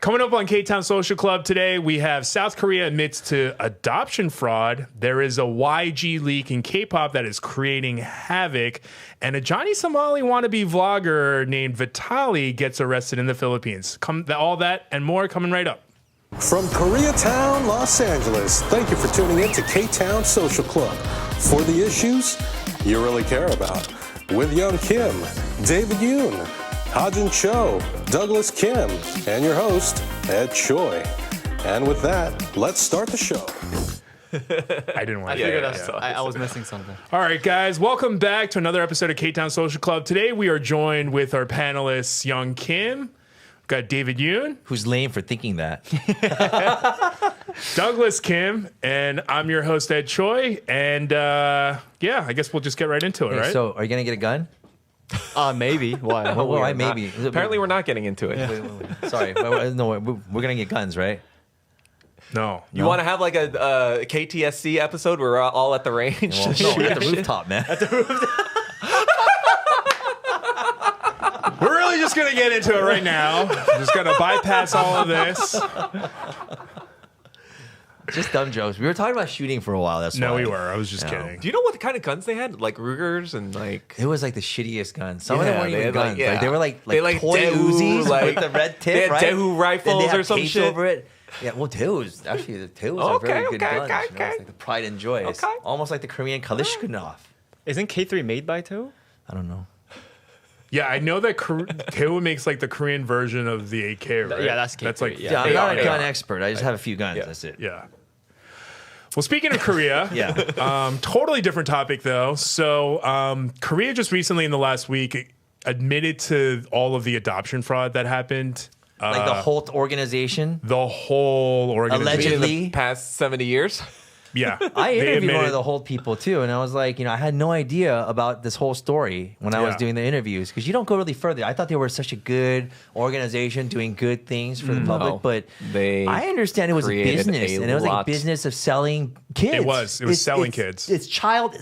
Coming up on Ktown Social Club today, we have South Korea admits to adoption fraud. There is a YG leak in K-pop that is creating havoc. And a Johnny Somali wannabe vlogger named Vitaly gets arrested in the Philippines. All that and more coming right up. From Koreatown, Los Angeles, thank you for tuning in to Ktown Social Club for the issues you really care about. With Young Kim, David Yoon, Hajin Cho, Douglas Kim, and your host, Ed Choi. And with that, let's start the show. I didn't want to. I was missing something. All right, guys, welcome back to another episode of Ktown Social Club. Today we are joined with our panelists, Young Kim. We've got David Yoon. Who's lame for thinking that? Douglas Kim, and I'm your host, Ed Choi. And I guess we'll just get right into it, right? So, are you going to get a gun? Maybe. Why? Why maybe? Apparently, we're not getting into it. Wait. Sorry. No, we're going to get guns, right? No. You want to have like a KTSC episode where we're all at the range? Well, no, we're at the rooftop, man. We're really just going to get into it right now. Just going to bypass all of this. Just dumb jokes. We were talking about shooting for a while. That's No, why. we were. I was just kidding. Do you know what kind of guns they had? Like Rugers and like... It was like the shittiest guns. Some of them Yeah, weren't they even had, guns. like, Like, they were like toy Daewoo, Uzis like- with the red tip, they had right? Daewoo rifles Then they had or some tapes shit. over it. Yeah, well, Daewoo's actually the Daewoo's are very good guns. You know? It's like the pride and joy. It's Okay. almost like the Korean Kalashnikov. Isn't K3 made by Two? I don't know. Yeah, I know that Daewoo makes like the Korean version of the AK, right? Yeah, that's That's K3, like yeah. Yeah, I'm not a AR. gun expert. I just have a few guns. Yeah. That's it. Yeah. Well, speaking of Korea, Yeah. totally different topic though. So Korea just recently in the last week admitted to all of the adoption fraud that happened. Like the whole organization. The whole organization. Allegedly. the past 70 years? Yeah. I They interviewed one admitted- of the whole people too, and I was like, I had no idea about this whole story when I was Yeah. doing the interviews because you don't go really further. I thought they were such a good organization doing good things for the public, but they I understand it was a created business, a and it was like lot. business of selling kids. It was selling kids. It's child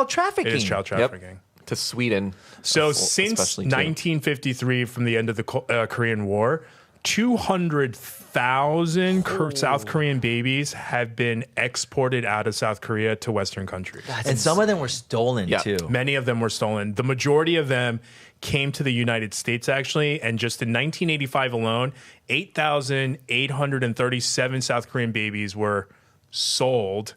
trafficking. It is child trafficking. To Sweden. So since especially, too. 1953, from the end of the Korean War, 200,000 South Korean babies have been exported out of South Korea to Western countries. And some of them were stolen Yeah. too. Many of them were stolen. The majority of them came to the United States, actually. And just in 1985 alone, 8,837 South Korean babies were sold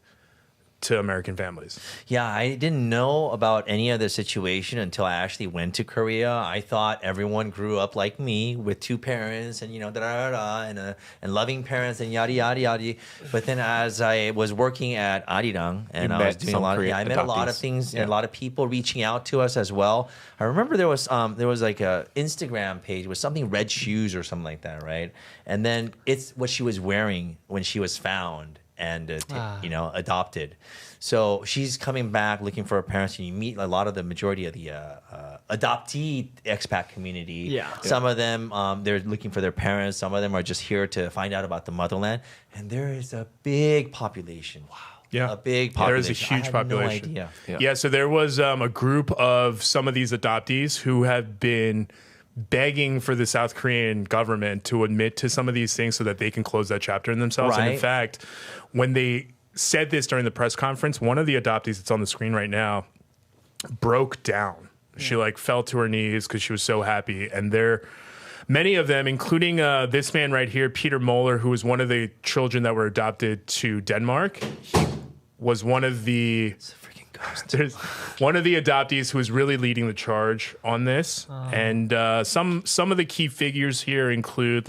to American families. Yeah, I didn't know about any of the situation until I actually went to Korea. I thought everyone grew up like me with two parents and and loving parents and yada yada yada. But then as I was working at Arirang and I was met doing a some lot of Korean I met a lot of adoptees. things Yeah. and a lot of people reaching out to us as well. I remember there was like a Instagram page with something red shoes or something like that, right? And then it's what she was wearing when she was found and adopted. So she's coming back looking for her parents, and you meet a lot of the majority of the adoptee expat community. Yeah. Some of them, they're looking for their parents. Some of them are just here to find out about the motherland. And there is a big population. Wow. Yeah. A big There is population. a huge I had population. No idea. Yeah, so there was a group of some of these adoptees who have been begging for the South Korean government to admit to some of these things so that they can close that chapter in themselves. And in Right. fact, when they said this during the press conference, one of the adoptees that's on the screen right now broke down. She fell to her knees because she was so happy. And many of them, including this man right here, Peter Moeller, who was one of the children that were adopted to Denmark. He was one of the there's one of the adoptees who is really leading the charge on this. And some of the key figures here include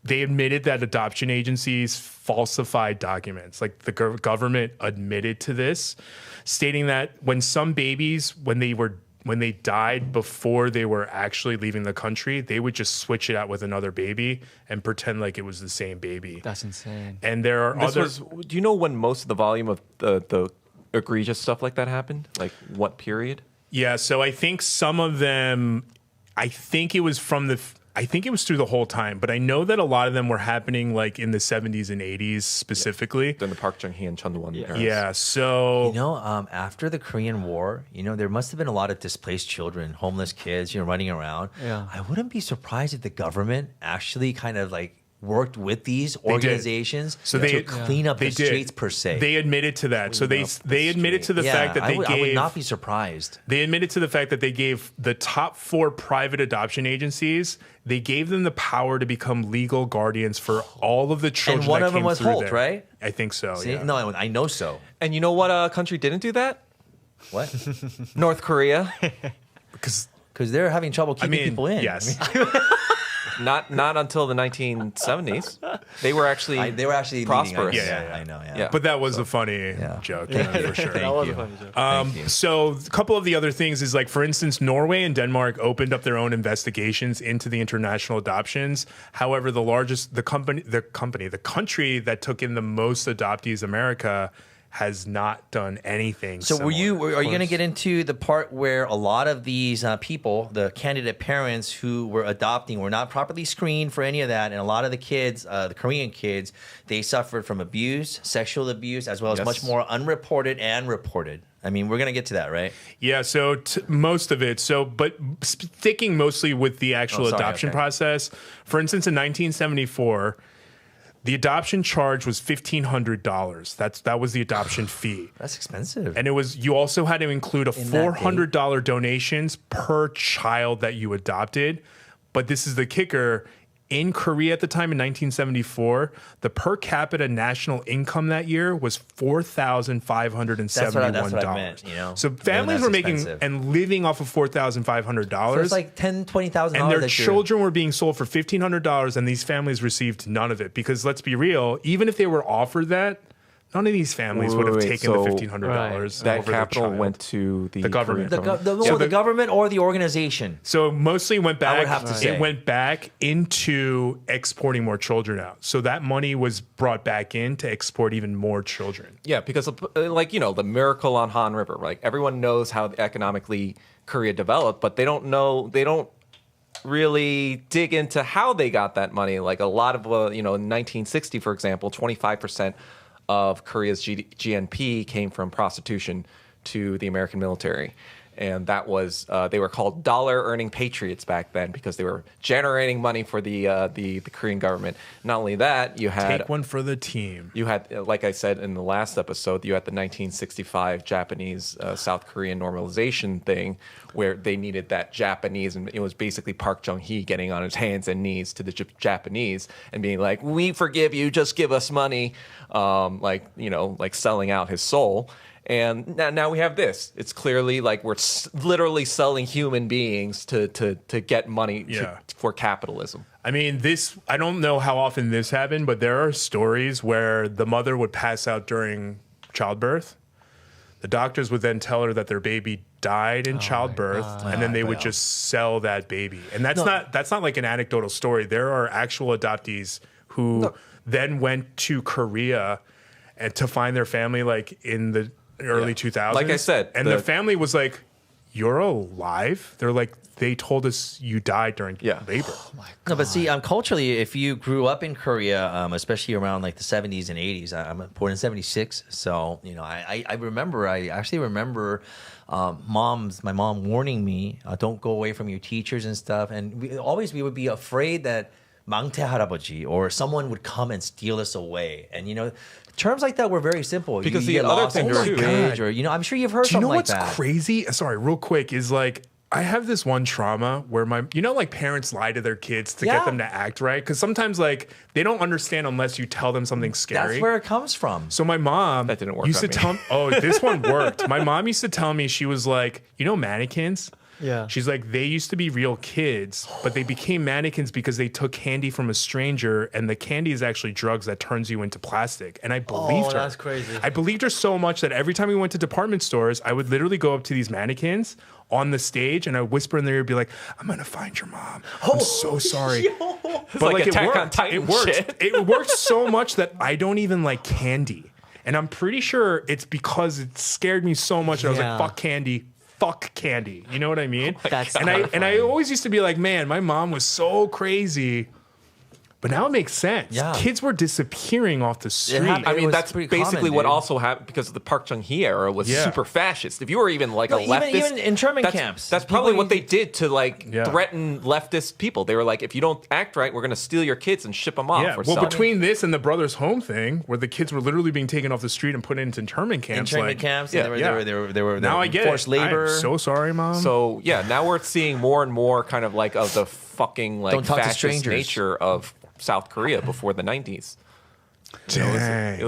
they admitted that adoption agencies falsified documents. Like the government admitted to this, stating that when some babies, when they died before they were actually leaving the country, they would just switch it out with another baby and pretend like it was the same baby. That's insane. And there are Do you know when most of the volume of the egregious stuff like that happened? Like what period? Yeah, so I think some of them, I think it was from I think it was through the whole time, but I know that a lot of them were happening like in the 70s and 80s specifically. Then the Park Chung-hee and Chun Won eras. Yeah, so After the Korean War, there must have been a lot of displaced children, homeless kids, running around. Yeah. I wouldn't be surprised if the government actually kind of like worked with these organizations to clean up the streets per se. They admitted to that. So they admitted to the fact that I would not be surprised. They admitted to the fact that they gave the top 4 private adoption agencies, they gave them the power to become legal guardians for all of the children. And one that of them came was through Holt, there. right? I think so. See? Yeah. No, I know so. And you know what country didn't do that? What? North Korea. Because they're having trouble keeping people in. Yes. Not until the 1970s. They were actually prosperous. Leading, Yeah. I know. Yeah. But that was a funny joke, for sure. That was a funny joke. Thank you. So a couple of the other things is like, for instance, Norway and Denmark opened up their own investigations into the international adoptions. However, the country that took in the most adoptees, America, has not done anything. So are you similar. going to get into the part where a lot of these people, the candidate parents who were adopting, were not properly screened for any of that, and a lot of the kids, the Korean kids, they suffered from abuse, sexual abuse, as well as much more unreported and reported. I mean, we're going to get to that, right? Yeah, so most of it. But sticking mostly with the actual adoption process. For instance, in 1974, the adoption charge was $1,500. That was the adoption fee. That's expensive. And you also had to include a $400 donations per child that you adopted. But this is the kicker. In Korea at the time in 1974, the per capita national income that year was $4,571. That's what I meant, So families were making and living off of $4,500. So it's like $10,000, $20,000. And their children were being sold for $1,500, and these families received none of it. Because let's be real, even if they were offered that, none of these families would have taken the $1,500. That over capital their went to the government. The government or the organization. So mostly went back. I would have to say. It went back into exporting more children out. So that money was brought back in to export even more children. Yeah, because the miracle on Han River. Like everyone knows how economically Korea developed, but they don't really dig into how they got that money. Like a lot of in 1960, for example, 25% of Korea's GNP came from prostitution to the American military. And that was, they were called dollar-earning patriots back then because they were generating money for the Korean government. Not only that, you had... Take one for the team. You had, like I said in the last episode, you had the 1965 Japanese-South Korean normalization thing where they needed that Japanese, and it was basically Park Chung-hee getting on his hands and knees to the Japanese and being like, we forgive you, just give us money, like selling out his soul. And now we have this. It's clearly like we're literally selling human beings to get money for capitalism. I mean, I don't know how often this happened, but there are stories where the mother would pass out during childbirth. The doctors would then tell her that their baby died in childbirth, and then they would just sell that baby. And that's not like an anecdotal story. There are actual adoptees who then went to Korea and to find their family like in the early 2000s. Like I said. And the family was like, you're alive? They're like, they told us you died during labor. Oh my God. No, but see, culturally, if you grew up in Korea, especially around like the 70s and 80s, I'm born in 76. So, I actually remember my mom warning me, don't go away from your teachers and stuff. And we would be afraid that 망태 할아버지 or someone would come and steal us away. And, terms like that were very simple. Because you the other lost thing under a too, bridge, or I'm sure you've heard something like that. Do you know what's crazy? Sorry, real quick, is like I have this one trauma where like parents lie to their kids to get them to act right, because sometimes like they don't understand unless you tell them something scary. That's where it comes from. So my mom that didn't work used to on me. tell me, this one worked. My mom used to tell me, she was like, mannequins. Yeah. She's like, they used to be real kids, but they became mannequins because they took candy from a stranger, and the candy is actually drugs that turns you into plastic. And I believed her. That's crazy. I believed her so much that every time we went to department stores, I would literally go up to these mannequins on the stage and I would whisper in their ear, be like, I'm gonna find your mom. I'm so sorry. But like it Attack on worked. Titan It worked. shit. It worked so much that I don't even like candy. And I'm pretty sure it's because it scared me so much that I was like, fuck candy. fuck candy. You know what I mean? That's and I always used to be like, man, my mom was so crazy. But now it makes sense. Yeah. Kids were disappearing off the street. happened. I It mean, was that's pretty basically common, what dude. also happened because of the Park Chung-hee era was Yeah. super fascist. If you were even like No, a leftist, even internment that's, camps. That's probably People what they did to like Yeah. threaten leftist people. They were like, if you don't act right, we're going to steal your kids and ship them off. Yeah, or well, something. between this and the Brothers Home thing, where the kids were literally being taken off the street and put into internment camps, Internment like, camps. yeah, And they were now I get forced it. labor. I'm so sorry, Mom. So yeah, now we're seeing more and more kind of like of the fucking like Don't talk to fascist strangers. nature of South Korea before the 90s. Dang.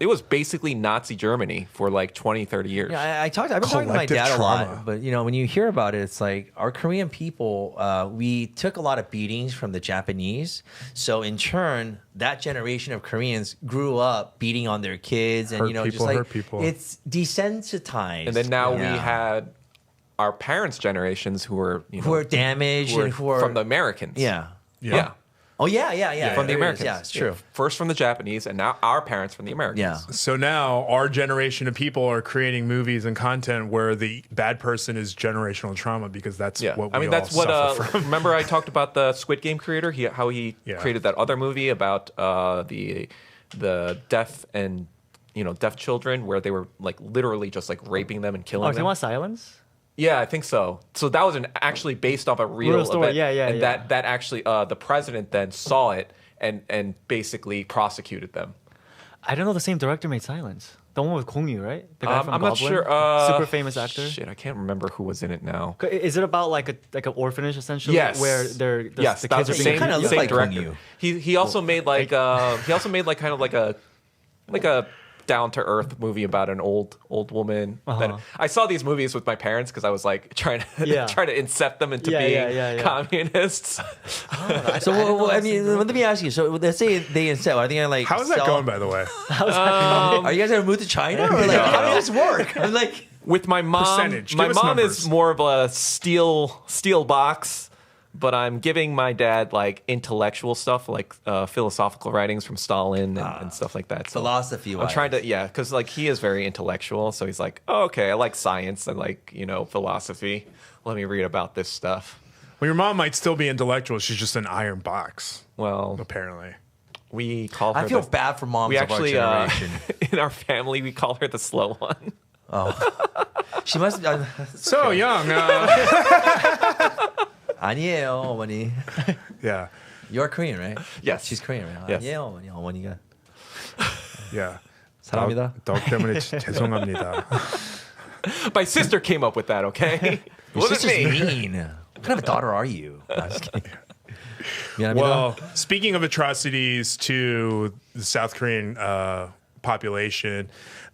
It was basically Nazi Germany for like 20, 30 years. Yeah, I've been talking to my Collective dad a trauma. lot, but you know, when you hear about it, it's like our Korean people, we took a lot of beatings from the Japanese. So in turn, that generation of Koreans grew up beating on their kids, and Hurt you know, people, just like hurt people. it's desensitized. And then now we Yeah. had our parents' generations who were who are damaged and who are from the Americans. yeah. Yeah. Oh yeah. From the there it is. Americans. Yeah, it's true. First from the Japanese, and now our parents from the Americans. Yeah. So now our generation of people are creating movies and content where the bad person is generational trauma because that's Yeah, what we I mean all that's what. suffer from. Remember, I talked about the Squid Game creator. How he Yeah. created that other movie about the deaf and deaf children, where they were like literally just like raping them and killing Oh, them. you want silence? Yeah, I think so. So that was actually based off a real story. event. Yeah, and yeah. that actually the president then saw it and basically prosecuted them. I don't know. The same director made Silence. The one with Kong Yu, right? The guy from I'm not Goblin? sure. Super famous actor. Shit, I can't remember who was in it now. Is it about like an orphanage essentially? Yes. Where the Yes, the that kids was are the being kinda look same like director. Kong He also made like kind of like a down to earth movie about an old woman. That, I saw these movies with my parents because I was like trying to Yeah. try to incept them into Yeah, being yeah. communists. So I mean, let me ask you. So let's say they instead, are they gonna like? How is that sell- going, by the way? Are you guys gonna move to China or like how does this work? I'm like. With my mom, Percentage. my Give us mom numbers. is more of a steel box, but I'm giving my dad like intellectual stuff, like philosophical writings from Stalin and stuff like that. So Philosophy. I'm trying to, because like he is very intellectual, so he's like, oh, okay, I like science and like philosophy. Let me read about this stuff. Well, your mom might still be intellectual. She's just an iron box, Well, apparently. we call her. I feel bad for moms We of actually, our generation. in our family, we call her the slow one. She must. So young. 아니에요, 어머니. Yeah. You're Korean, right? Yes. She's Korean, right? Yes. 아니에요, 어머니. 어머니가. Yeah. 사랑합니다. 덕 때문에 죄송합니다. My sister came up with that. Okay, it Your wasn't sister's me. mean. What kind of a daughter are you? No, I'm just kidding. 미안합니다. Well, speaking of atrocities to the South Korean population,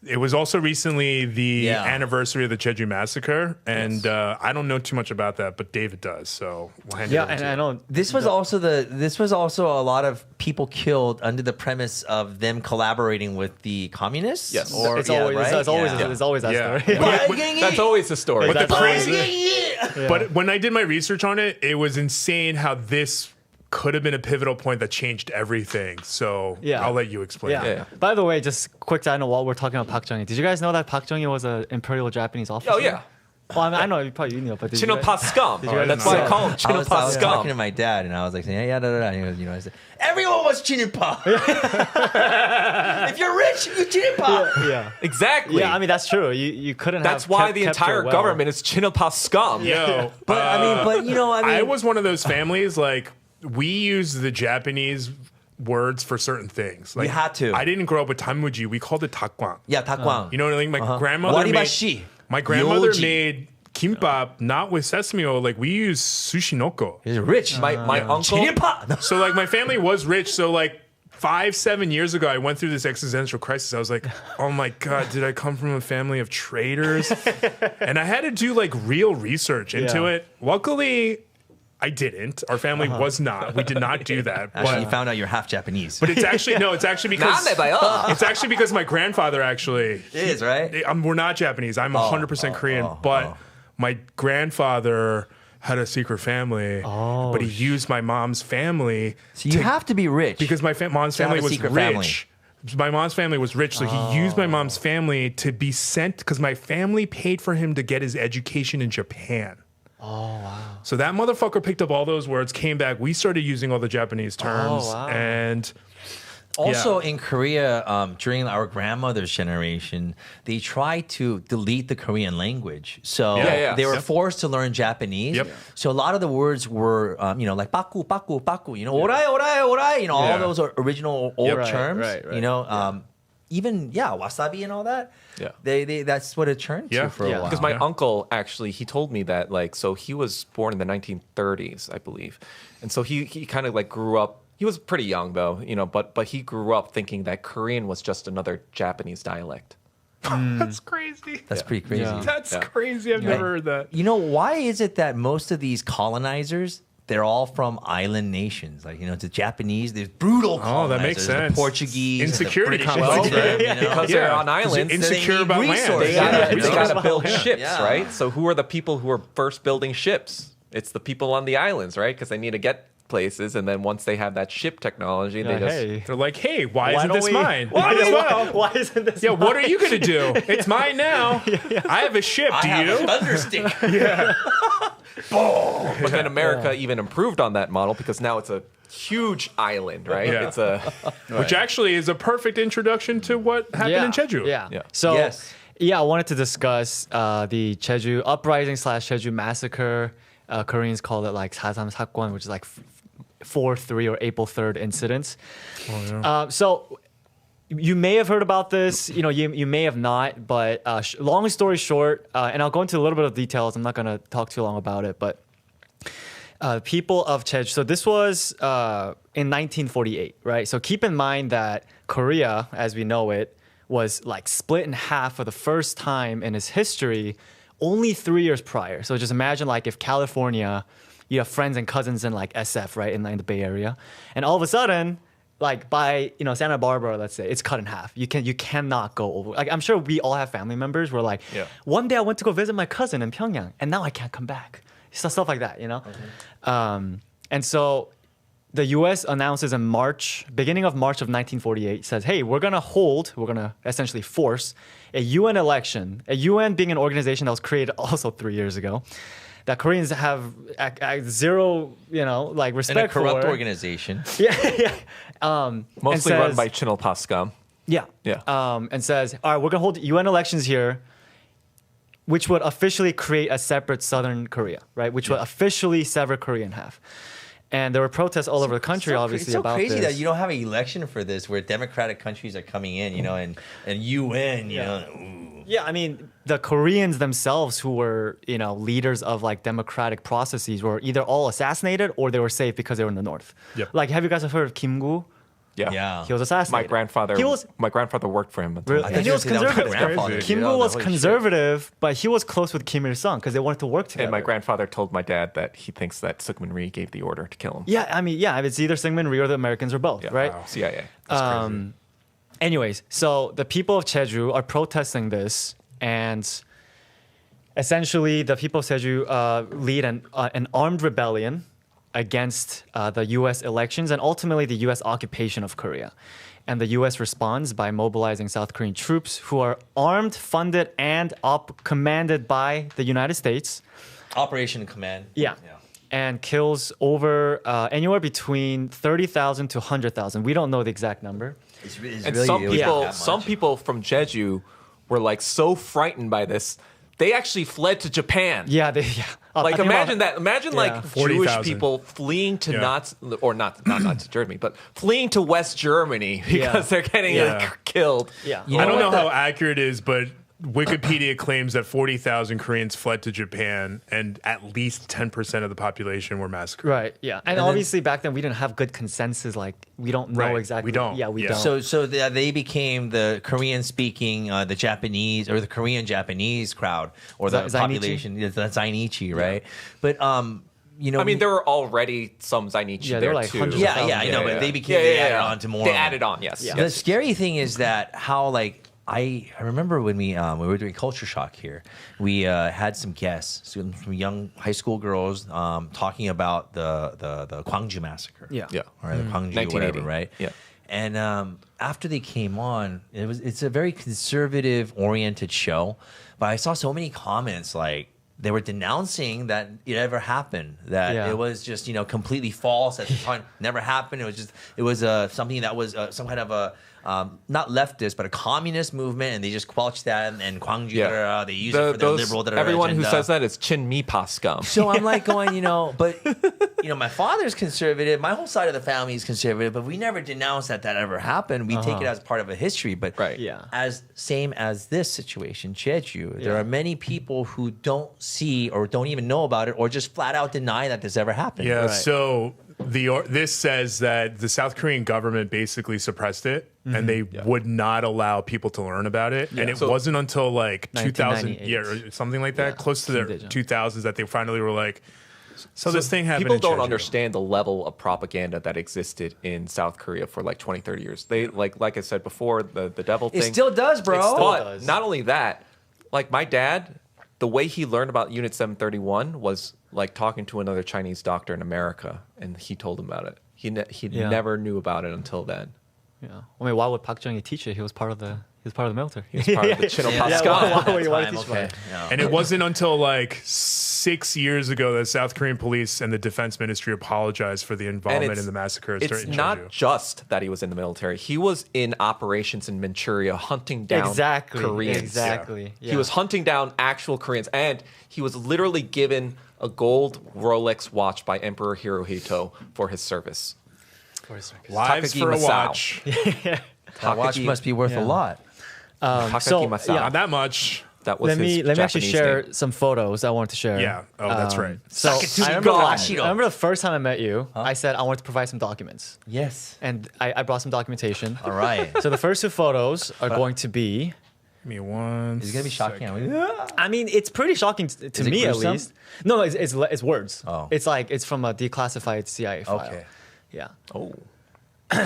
it was also recently the Yeah. anniversary of the Jeju Massacre, and I don't know too much about that, but David does. So we'll hand it Yeah, over and to I you. know This was also a lot of people killed under the premise of them collaborating with the communists. Yes. Or, it's always right? it's always Yeah. it's always that Yeah. story. Yeah. That's always the story. But the That's always crazy, but when I did my research on it, it was insane how this could have been a pivotal point that changed everything. So Yeah. I'll let you explain. Yeah. Yeah. By the way, just quick side note while we're talking about Park Chung-hee. Did you guys know that Park Chung-hee was an Imperial Japanese officer? Oh yeah, Well, I know you probably know, but did you guys- Chinopa scum. you guys That's know? why I call him I Chinopa was talking to scum. my dad, and I was like, yeah, and he goes, I said, everyone was Chinimpa. If you're rich, you're Chinimpa. Yeah. Exactly. Yeah, I mean that's true. You couldn't. that's have why kept- the kept entire your well. government is Chinopa scum. Yo, But I was one of those families, like, we use the Japanese words for certain things. Like, You had to. I didn't grow up with tamuji. We called it takwang. Yeah, Takwang. You know what I mean? My grandmother Waribashi. made, my grandmother Yoji. made kimbap not with sesame oil. Like, we use sushinoko. He's rich. My uncle. Chinimpa. So, like, my family was rich. So, like, 5-7 years ago, I went through this existential crisis. I was like, oh my God, did I come from a family of traders? And I had to do, like, real research into Yeah. it. Luckily, I didn't. Our family was not. We did not do that. Actually, But, you found out you're half Japanese. but it's actually, no, it's actually because, it's actually because my grandfather actually, It is, right? we're not Japanese. I'm 100% Korean. But my grandfather had a secret family, but he used my mom's family So you have to be rich. because my mom's To have family a was secret rich. family. My mom's family was rich, so he used my mom's family to be sent because my family paid for him to get his education in Japan. Oh wow. So that motherfucker picked up all those words, came back. We started using all the Japanese terms, wow. and Also in Korea, during our grandmother's generation, they tried to delete the Korean language. So they were forced to learn Japanese. Yep. So a lot of the words were, like baku, baku, baku, orai, orai, orai, all those are original old Right, terms, right. even, wasabi and all that. Yeah. They that's what it turned to for a while. Because my uncle actually, he told me that so he was born in the 1930s, I believe, and so he kind of grew up. He was pretty young though, but he grew up thinking that Korean was just another Japanese dialect. that's crazy. That's pretty crazy. Yeah. That's crazy. I've never heard that. Why is it that most of these colonizers, they're all from island nations? The Japanese, there's brutal colonizers. That makes sense. The Portuguese, Insecurity the British complex, with them, Because they're on islands, insecure they about need land. resources. they gotta build ships, Yeah. right? So who are the people who are first building ships? It's the people on the islands, right? Because they need to get places, and then once they have that ship technology, they just Hey. They're like, hey, why isn't don't this we- mine? Why, Might as well. why isn't this? Yeah, what are you gonna do? It's mine now. I have a ship. I Do have you? a thunderstick. But then America even improved on that model because now it's a huge island, right? Yeah. It's a Which actually is a perfect introduction to what happened in Jeju. Yeah. Yeah. So, Yes. I wanted to discuss the Jeju Uprising / Jeju Massacre. Koreans call it like 사삼 사건, which is like 4/3 or April 3rd incidents. So you may have heard about this, you may have not, but long story short, and I'll go into a little bit of details. I'm not going to talk too long about it, but people of Jeju. So this was in 1948, right? So keep in mind that Korea, as we know it, was split in half for the first time in its history only 3 years prior. So just imagine if California, you have friends and cousins in SF, right, in the Bay Area, and all of a sudden, by Santa Barbara, let's say, it's cut in half. You cannot go over. I'm sure we all have family members where one day I went to go visit my cousin in Pyongyang, and now I can't come back. Stuff like that, And so the U.S. announces in beginning of March of 1948, says, hey, we're going to essentially force a UN election, a UN being an organization that was created also 3 years ago, that Koreans have zero, respect In a corrupt for. organization. mostly run by Chinol Pascam. Yeah. Yeah. And says, all right, we're going to hold UN elections here, which would officially create a separate Southern Korea, right? Which would officially sever Korea in half. And there were protests all over the country, obviously, about this. It's so crazy that you don't have an election for this, where democratic countries are coming in, and UN, Yeah, I mean, the Koreans themselves who were, leaders of democratic processes were either all assassinated or they were safe because they were in the north. Yep. Have you guys heard of Kim Gu? Yeah. He was assassinated. My grandfather worked for him. Until Really? And he was conservative. Crazy. Kim Gu was conservative, but he was close with Kim Il Sung because they wanted to work together. And my grandfather told my dad that he thinks that Seokmin Rhee gave the order to kill him. Yeah, I mean, it's either Syngman Rhee or the Americans or both, right? Wow. CIA. Anyways, so the people of Jeju are protesting this, and essentially the people of Jeju lead an armed rebellion against the U.S. elections and ultimately the U.S. occupation of Korea. And the U.S. responds by mobilizing South Korean troops who are armed, funded, and commanded by the United States. Operation Command. Yeah. And kills over anywhere between 30,000 to 100,000. We don't know the exact number. It's And really, some people from Jeju were so frightened by this, they actually fled to Japan. Yeah, Imagine that. Imagine 40,000. Jewish people fleeing to not Nazi Germany, but fleeing to West Germany because they're getting killed. Yeah. I don't know how accurate it is, but Wikipedia claims that 40,000 Koreans fled to Japan and at least 10% of the population were massacred. Right. Yeah. And obviously back then we didn't have good consensus. We don't know Right. exactly. We don't. Yeah, we Yeah. don't. So they became the Korean speaking, the Japanese or the Korean Japanese crowd or the Zainichi? population. The Zainichi, right? But I mean, there were already some Zainichi Yeah, there there were too. hundreds yeah, of I know, but they became Yeah, they yeah, added yeah. on to more. They of them. added on, yes. Yeah. The yes. scary thing is that how I remember when we were doing Culture Shock here, we had some guests, some young high school girls, talking about the Gwangju massacre. Yeah. Yeah. Or the Gwangju, 1980. whatever, right? Yeah. And after they came on, it's a very conservative oriented show, but I saw so many comments like they were denouncing that it ever happened, that it was just completely false at the time, never happened. It was something that was some kind of a not leftist, but a communist movement, and they just squelched that, and Gwangju, they use it for their liberal everyone agenda. who says that is Chin Mi Pa scum. So I'm like going, but my father's conservative, my whole side of the family is conservative, but we never denounced that ever happened. We take it as part of a history, but same as this situation, Jeju, there are many people who don't see or don't even know about it, or just flat out deny that this ever happened. Yeah. So this says that the South Korean government basically suppressed it, and they would not allow people to learn about it. And it wasn't until like 2000, or something like that, close to the 2000s, that they finally were like, so this thing happened. People in don't Jeju. understand the level of propaganda that existed in South Korea for like 20, 30 years. They like I said before, the devil thing. It still does, bro. But not only that, like my dad, the way he learned about Unit 731 was like talking to another Chinese doctor in America, and he told him about it. He never knew about it until then. Yeah. I mean, why would Park Chung-hee teach it? He was part of the military. He was part of the Chino Why scum. would you want to teach Okay. it? Yeah. And it wasn't until like 6 years ago that South Korean police and the defense ministry apologized for the involvement in the massacres. It's in not Jeju. just that he was in the military. He was in operations in Manchuria hunting down Koreans. Exactly. He was hunting down actual Koreans, and he was literally given a gold Rolex watch by Emperor Hirohito for his service. Lives Takagi for a Masao. watch. That watch must be worth a lot. Takagi Masao. Not that much. That was Let me his actually Japanese share name. some photos I wanted to share. Yeah. Oh, that's right. So Sakatsuki I remember, Gashiro. I remember the first time I met you, I said I wanted to provide some documents, Yes. and I brought some documentation. All right. So the first two photos are going to be. Give me one. It's gonna be shocking. I mean, it's pretty shocking to Is it me at gruesome? least. No, it's words. Oh. It's from a declassified CIA file. Okay. Yeah. Oh.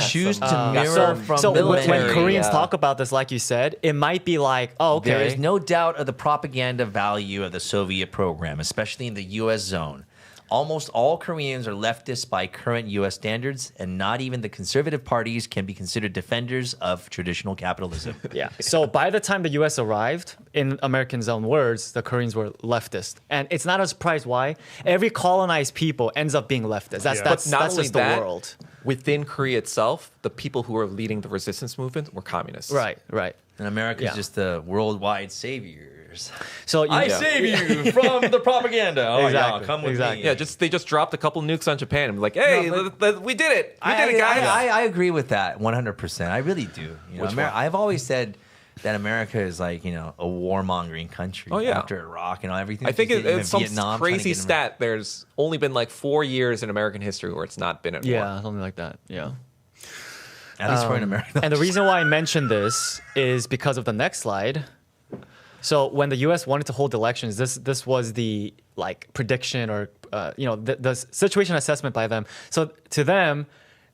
Choose to mirror from so when military. Koreans talk about this, like you said, it might be like, oh, okay. There is no doubt of the propaganda value of the Soviet program, especially in the U.S. zone. Almost all Koreans are leftists by current U.S. standards, and not even the conservative parties can be considered defenders of traditional capitalism. Yeah. So by the time the U.S. arrived, in Americans' own words, the Koreans were leftist, and it's not a surprise why. Every colonized people ends up being leftist. That's Yeah. that's, But not that's only just that, the world. within Korea itself, the people who were leading the resistance movement were communists. Right. Right. And America's Yeah. just the worldwide saviors. So I save you from the propaganda. Oh, Exactly, yeah, come with exactly. me. Yeah, they just dropped a couple nukes on Japan and be like, hey, we did it. We did it, guys. I agree with that 100%. I really do. Which one? I've always said that America is like, a warmongering country. Oh, yeah. After Iraq and everything. I think it's some Vietnam, crazy stat. There's only been like 4 years in American history where it's not been at war. Yeah, something like that. Yeah. At least we're in America. And the reason why I mentioned this is because of the next slide. So when the U.S. wanted to hold elections, this was the prediction or the situation assessment by them. So to them,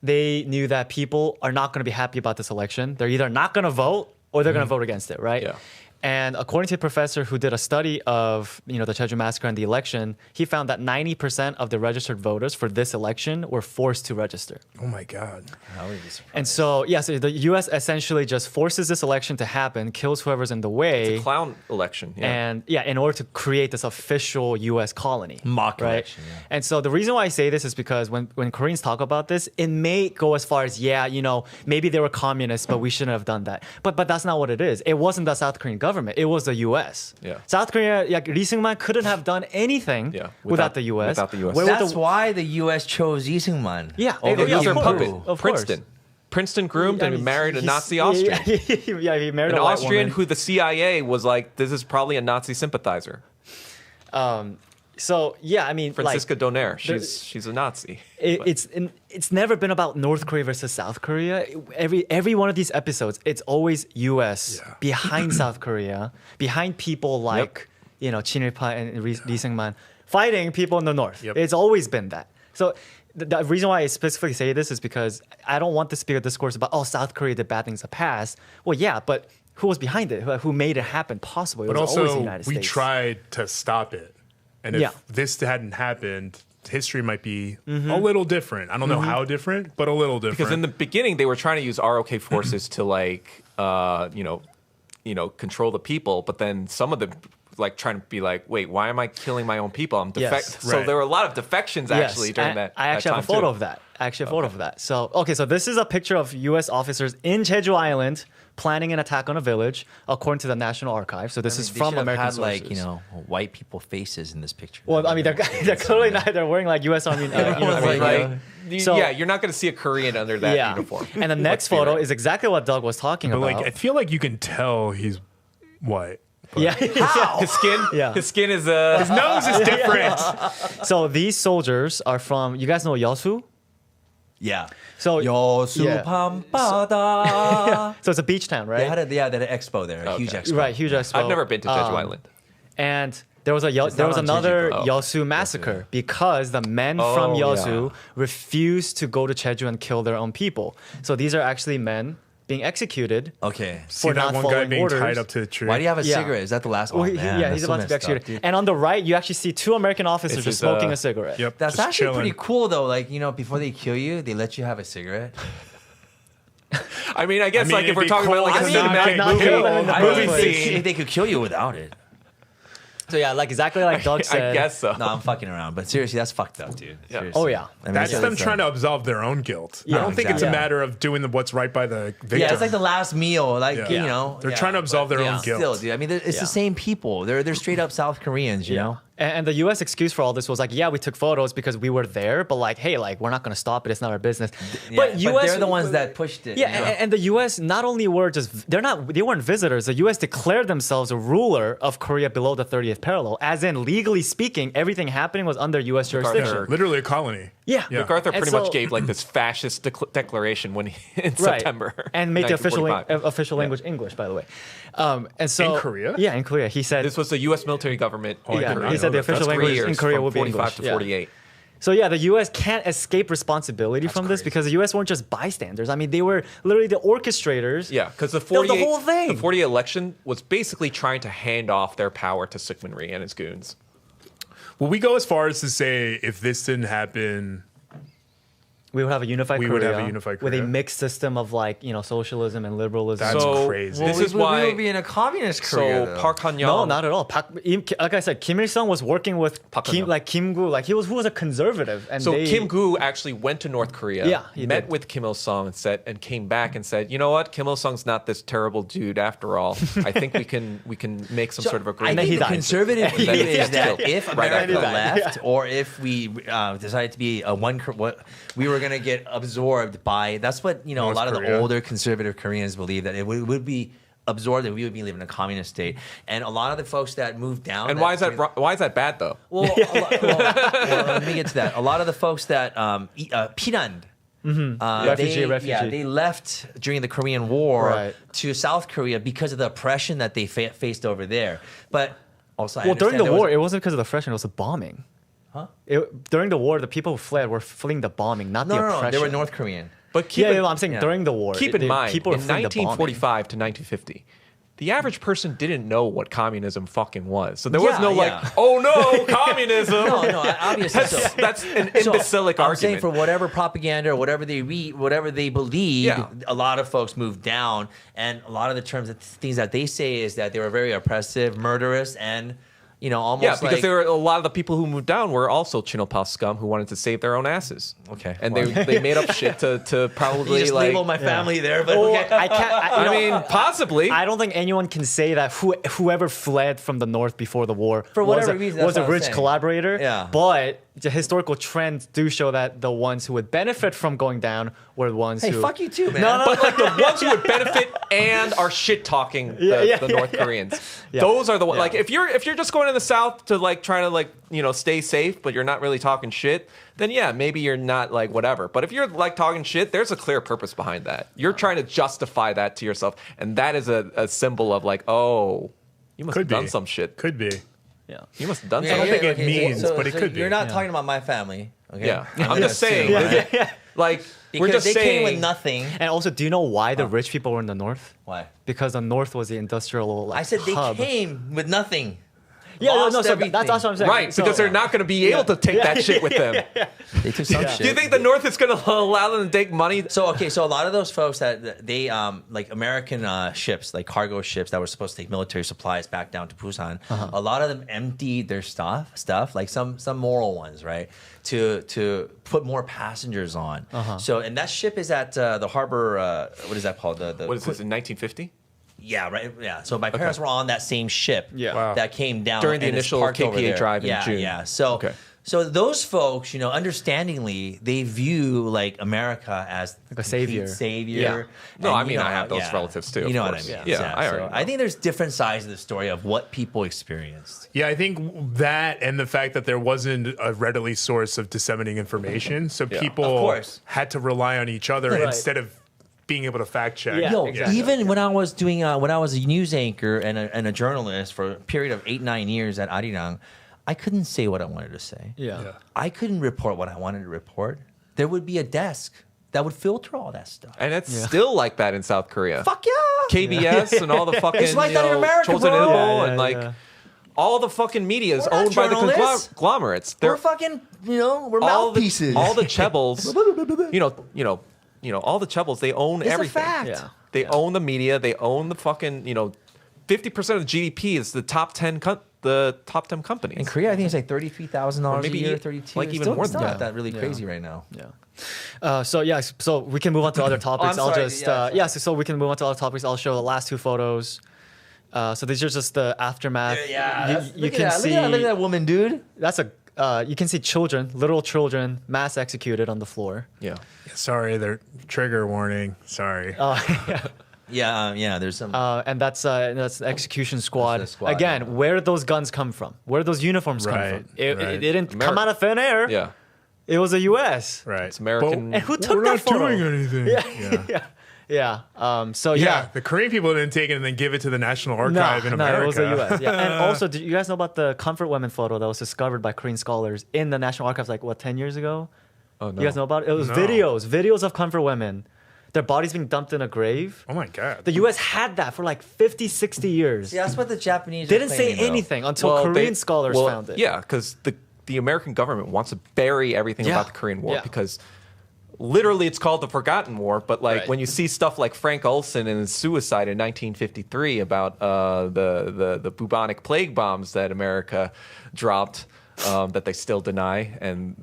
they knew that people are not going to be happy about this election. They're either not going to vote or they're going to vote against it, right? Yeah. And according to a professor who did a study of the Jeju massacre and the election, he found that 90% of the registered voters for this election were forced to register. Oh my God. I would be surprised. And so, so the U.S. essentially just forces this election to happen, kills whoever's in the way. It's a clown election. Yeah. And in order to create this official U.S. colony. Mock right? election, yeah. And so the reason why I say this is because when Koreans talk about this, it may go as far as, maybe they were communists, but we shouldn't have done that. But that's not what it is. It wasn't the South Korean government. It was the U.S. Yeah. South Korea, Lee Seung-man couldn't have done anything without the U.S. Without the U.S. Where would That's why the U.S. chose Lee Seung-man. Yeah. Over Yeah, He was of their course. puppet. Of course. Princeton groomed and he married a he's- Nazi Austrian. Yeah, he married An a white Austrian woman. who the CIA was like, this is probably a Nazi sympathizer. So I mean, Franziska Donaire, she's a Nazi. it's never been about North Korea versus South Korea. Every one of these episodes, it's always U.S. behind South Korea, behind people like Chin Il-pa and Lee Seung-man fighting people in the North. Yep. It's always been that. So the reason why I specifically say this is because I don't want this to be a discourse about South Korea did bad things in the past. Well, yeah, but who was behind it? Who made it happen possible? It But was always the also, United we States. tried to stop it. And if this hadn't happened, history might be a little different. I don't know how different, but a little different. Because in the beginning, they were trying to use ROK forces to like, control the people. But then some of them like trying to be like, wait, why am I killing my own people? I'm Yes. So Right. there were a lot of defections actually during that. I actually that have a time, photo too. of that. I actually have a photo of that. So this is a picture of U.S. officers in Jeju Island planning an attack on a village, according to the National Archive. So this is They from should have American had, sources. like, white people faces in this picture. Well, I mean, they're clearly not. They're wearing like U.S. Army uniforms. I mean, like, like, So- yeah, you're not going to see a Korean under that yeah. uniform. And the next Let's be photo real. is exactly what Doug was talking but about. like, I feel like you can tell he's white. yeah. his skin. Yeah. His skin is His nose is different. So these soldiers are from. You guys know Yeosu? yeah. So Yosu yeah. Pampada. So it's a beach town, right? They had an expo there, a huge expo. Right, huge expo. I've never been to Jeju Island. And there was not on another Jeju, Yeosu massacre because the men from Yeosu refused to go to Jeju and kill their own people. So these are actually men being executed. Okay. See For that not one guy following being orders. tied up to the tree. Why do you have a Yeah. cigarette? Is that the last Well, one? Man, he's that's about so to be messed up, executed. dude. And on the right, you actually see two American officers This just is, smoking a cigarette. Yep. That's just actually chilling. pretty cool, though. Like, before they kill you, they let you have a cigarette. I mean, I guess mean, like if it'd we're be talking cool about like to a not cinematic get not movie, killed in the I movie mean, first if they could kill you without it. So yeah, like exactly like Doug I said. guess so. No, I'm fucking around. But seriously, that's fucked up, dude. Yeah. Seriously. Oh, yeah. I mean, That's it's- them it's, trying to absolve their own guilt. I Yeah, don't think it's a exactly. matter of doing what's right by the victim. Yeah, it's like the last meal. Like, Yeah. They're trying to absolve their own guilt. Still, dude. I mean, it's the same people. They're straight up South Koreans, you know? And the U.S. excuse for all this was like, yeah, we took photos because we were there, but like, hey, like we're not gonna stop it. It's not our business. But they're the ones that pushed it. Yeah, you know? and the U.S. not only were they weren't visitors. The U.S. declared themselves a ruler of Korea below the 30th parallel, as in legally speaking, everything happening was under U.S. jurisdiction. MacArthur. Literally a colony. Yeah, MacArthur And pretty so- much gave like this fascist declaration when in Right. September and made the official 1945. official language English, by the way. And so In Korea? yeah, in Korea, he said. This was the U.S. military government. Yeah, Korea. he said the That's official 3 language years in Korea from would be 45 English. to Yeah. 48. So yeah, the U.S. can't escape responsibility from this because the U.S. weren't just bystanders. I mean, they were literally the orchestrators. Yeah, because the the 48 whole thing. the 48 election was basically trying to hand off their power to Syngman Rhee and his goons. Will we go as far as to say if this didn't happen? We would have a unified We Korea would have a unified with a Korea. mixed system of like, socialism and liberalism. That's So, crazy. This is why. we would be in a communist Korea. So though. Park Han-young. No, not at all. Like I said, Kim Il Sung was working with Park Kim, Han-young. like Kim Gu, like who was a conservative, and So they, Kim Gu actually went to North Korea, Yeah, he met did. with Kim Il Sung and came back and said, you know what, Kim Il Sung's not this terrible dude after all. I think we can make some sort of I agreement. then think he the died. conservative view then he is got that killed. if Right after America that. left, or if we decided to be we were going to get absorbed by. That's what a North lot of the Korea. older conservative Koreans believe, that it would be absorbed and we would be living in a communist state. And a lot of the folks that moved down. And why is that bad though? Well, let me get to that. A lot of the folks that Pinan. Refugee. They left during the Korean War Right. to South Korea because of the oppression that they faced over there. But also, I well, during understand the there war, was- it wasn't because of the oppression; it was the bombing. Huh? During the war, the people who fled were fleeing the bombing, not the oppression. no, they were North Korean. But keep Yeah, in, I'm saying yeah. during the war. keep in mind, people were in fleeing the bombing. 1945 to 1950, the average person didn't know what communism fucking was. So there was no Yeah. oh no, communism. No, obviously. That's an So, imbecilic I'm saying argument. for whatever propaganda or whatever they read, whatever they believe, Yeah. a lot of folks moved down, and a lot of the things that they say is that they were very oppressive, murderous, and almost Yeah, because like, there were a lot of the people who moved down were also Chinopal scum who wanted to save their own asses. Okay, and well. they made up shit to probably you just like. label my family there, but Or, okay. I can't. I mean, possibly. I don't think anyone can say that whoever fled from the north before the war For whatever was a, reason, that's was a what I'm rich saying. collaborator. Yeah. But the historical trends do show that the ones who would benefit from going down were the ones Hey, who. fuck you too, man. No, But like the ones who would benefit and are shit talking the North Koreans. Yeah. Those are the ones. Yeah. Like if you're just going to the South to like try to stay safe, but you're not really talking shit, then yeah, maybe you're not like whatever. But if you're like talking shit, there's a clear purpose behind that. You're trying to justify that to yourself, and that is a symbol of like, oh, you must have done some shit. Could be. Yeah. You must have done I don't something. think it means, but it could be. You're not Yeah. talking about my family, okay? Yeah, I'm gonna just saying. assume, Like because we're just they saying. came with nothing. And also, do you know why the rich people were in the north? Why? Because the north was the industrial. Like, I said they hub. came with nothing. Yeah, lost no, so everything. that's what I'm saying. Right, So- because they're not going to be able to take that shit with them. They took some shit. Do you think the North is going to allow them to take money? So a lot of those folks that they like American ships, like cargo ships that were supposed to take military supplies back down to Busan, a lot of them emptied their stuff, like some moral ones, right, to put more passengers on. So and that ship is at the harbor. What is that called? What is this, in 1950? Yeah, right. Yeah. So my parents were on that same ship. Yeah. Wow. That came down During the and is initial parked over KPA there. drive in yeah, June. Yeah. So. Okay. So those folks, understandingly, they view like America as Like a savior. savior. No, And, I mean, I have those relatives too, You of know what I course. mean? Yeah, I So already know. I think there's different sides of the story of what people experienced. Yeah, I think that and the fact that there wasn't a readily source of disseminating information, so people Of course. had to rely on each other Right. instead of being able to fact check. Yeah, Yo, exactly. even when I was doing, when I was a news anchor and a journalist for a period of 8-9 years at Arirang, I couldn't say what I wanted to say. Yeah. I couldn't report what I wanted to report. There would be a desk that would filter all that stuff. And it's still like that in South Korea. Fuck yeah! KBS and all the fucking It's like that in America, Chosun bro. Ilbo Yeah, and yeah, like yeah. all the fucking media is We're not owned by the journalists. conglomerates. We're They're fucking, we're all mouthpieces. all the chebbles, all the chebbles. They own It's a everything. fact. Yeah. They own the media. They own the fucking 50% of the GDP is the top 10 companies. In Korea, I think it's like $33,000 a maybe year, 32. like It's even still- more it's than not that. that really crazy right now. Yeah. So we can move on to other topics. I'm I'll sorry, just yeah, so we can move on to other topics. I'll show the last two photos. So these are just the aftermath. You can see Look at that woman, dude. that's you can see children, literal children, mass executed on the floor. Yeah. Sorry, they're trigger warning. Sorry. Yeah, there's some. And that's the execution squad. That's the squad, Again, yeah. where did those guns come from? Where did those uniforms come Right, from? It right. didn't come America. out of thin air. Yeah. It was the U.S. Right. It's American. But And who took we're that not photo? doing anything. Yeah. Yeah. So Yeah, the Korean people didn't take it and then give it to the National Archive in America. No, it was the U.S. Yeah, and also, did you guys know about the comfort women photo that was discovered by Korean scholars in the National Archives, 10 years ago? Oh, no. You guys know about it? It was No. videos of comfort women, their bodies being dumped in a grave. Oh my God. The U.S. had that for 50, 60 years. Yeah, that's what the Japanese Didn't are say claiming, though. anything until Well, Korean scholars found it. Yeah, because the American government wants to bury everything Yeah. about the Korean War Yeah. because literally it's called the Forgotten War. But Right. when you see stuff like Frank Olson and his suicide in 1953 about the bubonic plague bombs that America dropped. That they still deny, and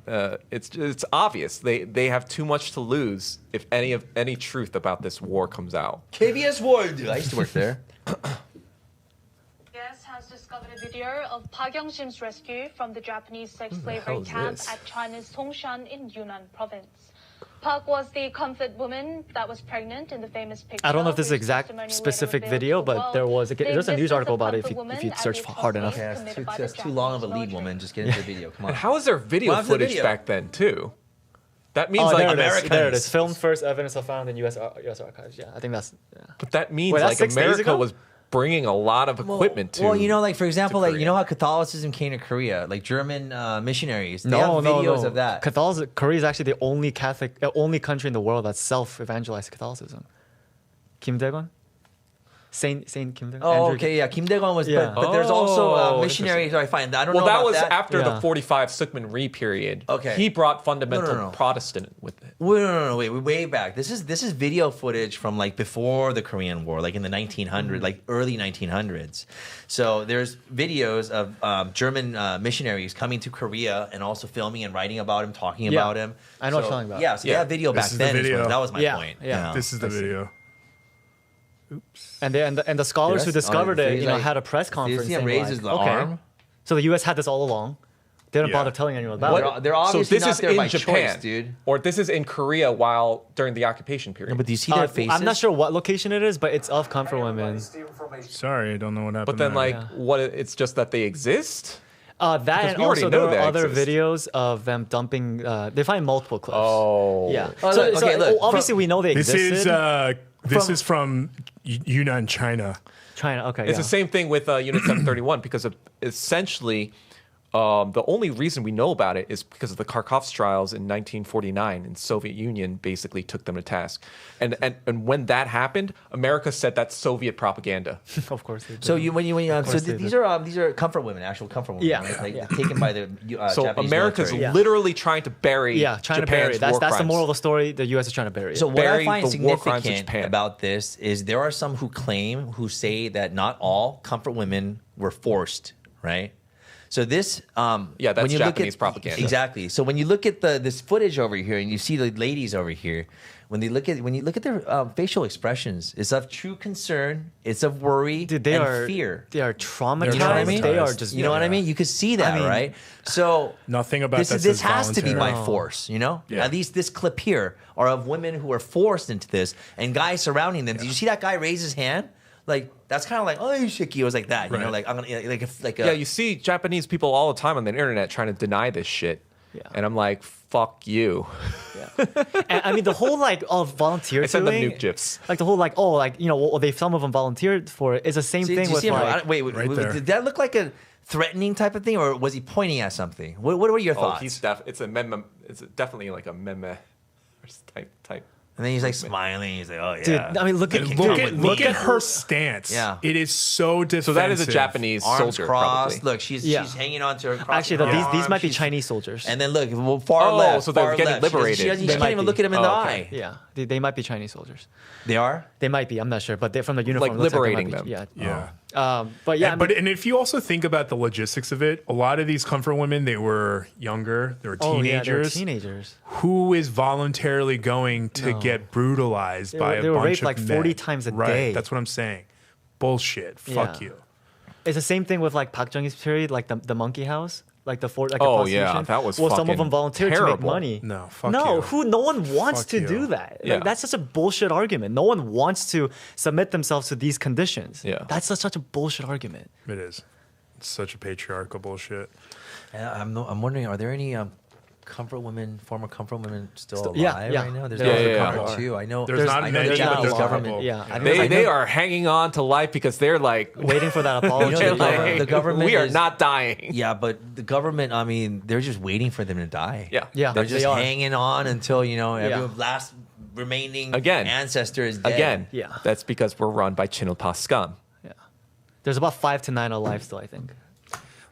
it's obvious they have too much to lose if any truth about this war comes out. KBS World. I used to work there. Yes, has discovered a video of Park Young-sim's rescue from the Japanese sex hell slavery is camp this? at China's Tongshan in Yunnan province. Park was the comfort woman that was pregnant in the famous picture. I don't know if this is whose exact testimony later specific revealed video, to the but world. there was The there's a news existence article of about it comfort if you women search and the hard enough. atrocities Okay, committed by that's the too long of a Japanese lead, woman. military. Just get into the video. Come on. And how is there video Well, after the footage video. back then too? That means Oh, like there it is. Americans. There it is. Filmed first, evidence are found in U.S. Archives. Yeah, I think that's. Yeah. but that means Wait, that's like 6 days America ago? was bringing a lot of equipment to. Well, for example, to you know how Catholicism came to Korea, like German missionaries. They No, have no, videos no. of that. Korea is actually the only country in the world that self-evangelized Catholicism. Kim Dae-gon? Saint Kim Dae-gon? Oh, Andrew- okay, yeah. Kim Dae-gon was, Yeah. but there's also Oh, missionaries. I find I don't well, know that about was that. after Yeah. the 45 Sukman Rhee period. Okay. He brought fundamental No. Protestant with it. Wait, no, wait, way back. This is video footage from before the Korean War, in the 1900s, early 1900s. So there's videos of German missionaries coming to Korea and also filming and writing about him, talking Yeah. about him. I know what you're talking about. Yeah, so they Yeah. have video This back is the then. video. That was my Yeah, point. yeah. This is the video. And the scholars who Yes. discovered Oh, it, he's had a press conference. see him saying, raises the okay. arm? So the U.S. had this all along. They didn't Yeah. bother telling anyone about it. They're obviously so this not is there in by Japan, choice, dude. or this is in Korea during the occupation period. But do you see their faces? I'm not sure what location it is, but it's of comfort women. Sorry, I don't know what happened. but then, there. it's just that they exist. That Because and we already also there know were that other exists. videos of them dumping. They find multiple clips. Oh, Yeah. Oh, so, look, so, okay, look, obviously we know they this existed. is from Yunnan, China. China. Okay. It's yeah. the same thing with Unit 731 because essentially The only reason we know about it is because of the Kharkov's trials in 1949, and Soviet Union basically took them to task. And when that happened, America said that's Soviet propaganda. Of course they do. So these are comfort women, actual comfort women, Yeah. right? Like Yeah. taken by the So Japanese America's military. literally trying to bury trying Japan's to bury it. That's the crimes. moral of the story. The U.S. is trying to bury it. So what I bury find the war crimes of significant Japan. about this is there are some who say that not all comfort women were forced, right? So this, that's when you Japanese look at, propaganda. Exactly. So when you look at this footage over here and you see the ladies over here, when you look at their facial expressions, it's of true concern, it's of worry Dude, they and are fear. They are traumatized. You know what I mean? They are just. You know what I mean? You could see that, right? So Nothing about this that is, this says has to be by voluntary. force, you know. Yeah. At least this clip here are of women who are forced into this and guys surrounding them. Did you see that guy raise his hand? Like that's kind of like oh shiki. It was like that, you know, Right. like I'm gonna like a, Yeah, you see Japanese people all the time on the internet trying to deny this shit. Yeah. And I'm like, fuck you. And, I mean, the whole like volunteer I send them doing, nuke gifs. like the whole like some of them volunteered for it. It's the same See, thing do you with see him? like. Wait, Right there. did that look like a threatening type of thing, or was he pointing at something? What were your Oh, thoughts? it's definitely like a meme type. And then he's like smiling. He's like, oh yeah. Dude, I mean, look at Look at her stance. Yeah. It is so defensive. So that is a Japanese Arms soldier, crossed. probably. Look, she's Yeah. hanging on to her. crossing Actually, her these arms. might be She's- Chinese soldiers. And then look, far Oh, left. so they're far getting left. She liberated. can't They even might be. look at him in the Oh, eye. okay. yeah, they might be Chinese soldiers. They are. They might be. I'm not sure, but they're from the uniform. Like it looks they liberating might be- them. Yeah. Yeah. But yeah, I mean, And if you also think about the logistics of it, a lot of these comfort women, they were younger, they were yeah, they're teenagers. teenagers. Who is voluntarily going to get brutalized by they a were bunch raped of like men? 40 times a right. day. That's what I'm saying. Bullshit. Fuck Yeah. you. It's the same thing with like Park Chung-hee's period, like the monkey house, like the fort. Like Oh, the yeah, prostitution. that was well, some of fucking them volunteered to make terrible. money. No, fuck no, you. no one wants Fuck to you. do that. Yeah. Like, that's such a bullshit argument. No one wants to submit themselves to these conditions. Yeah. That's such a bullshit argument. It is. It's such a patriarchal bullshit. And I'm wondering, are there any former comfort women still alive yeah. right now? There's Yeah, another yeah, couple yeah. too. I know. There's not I know many, the but Japanese there's a government. couple. Yeah, I think They are hanging on to life because they're like, waiting for that apology. You know, like, the government we are is- not dying. Yeah, but the government, I mean, they're just waiting for them to die. Yeah. Yeah. They're They just are. hanging on until, every Yeah. last remaining Again. ancestor is dead. Again, Yeah. that's because we're run by Chinota scum. Yeah. There's about 5 to 9 alive still, I think.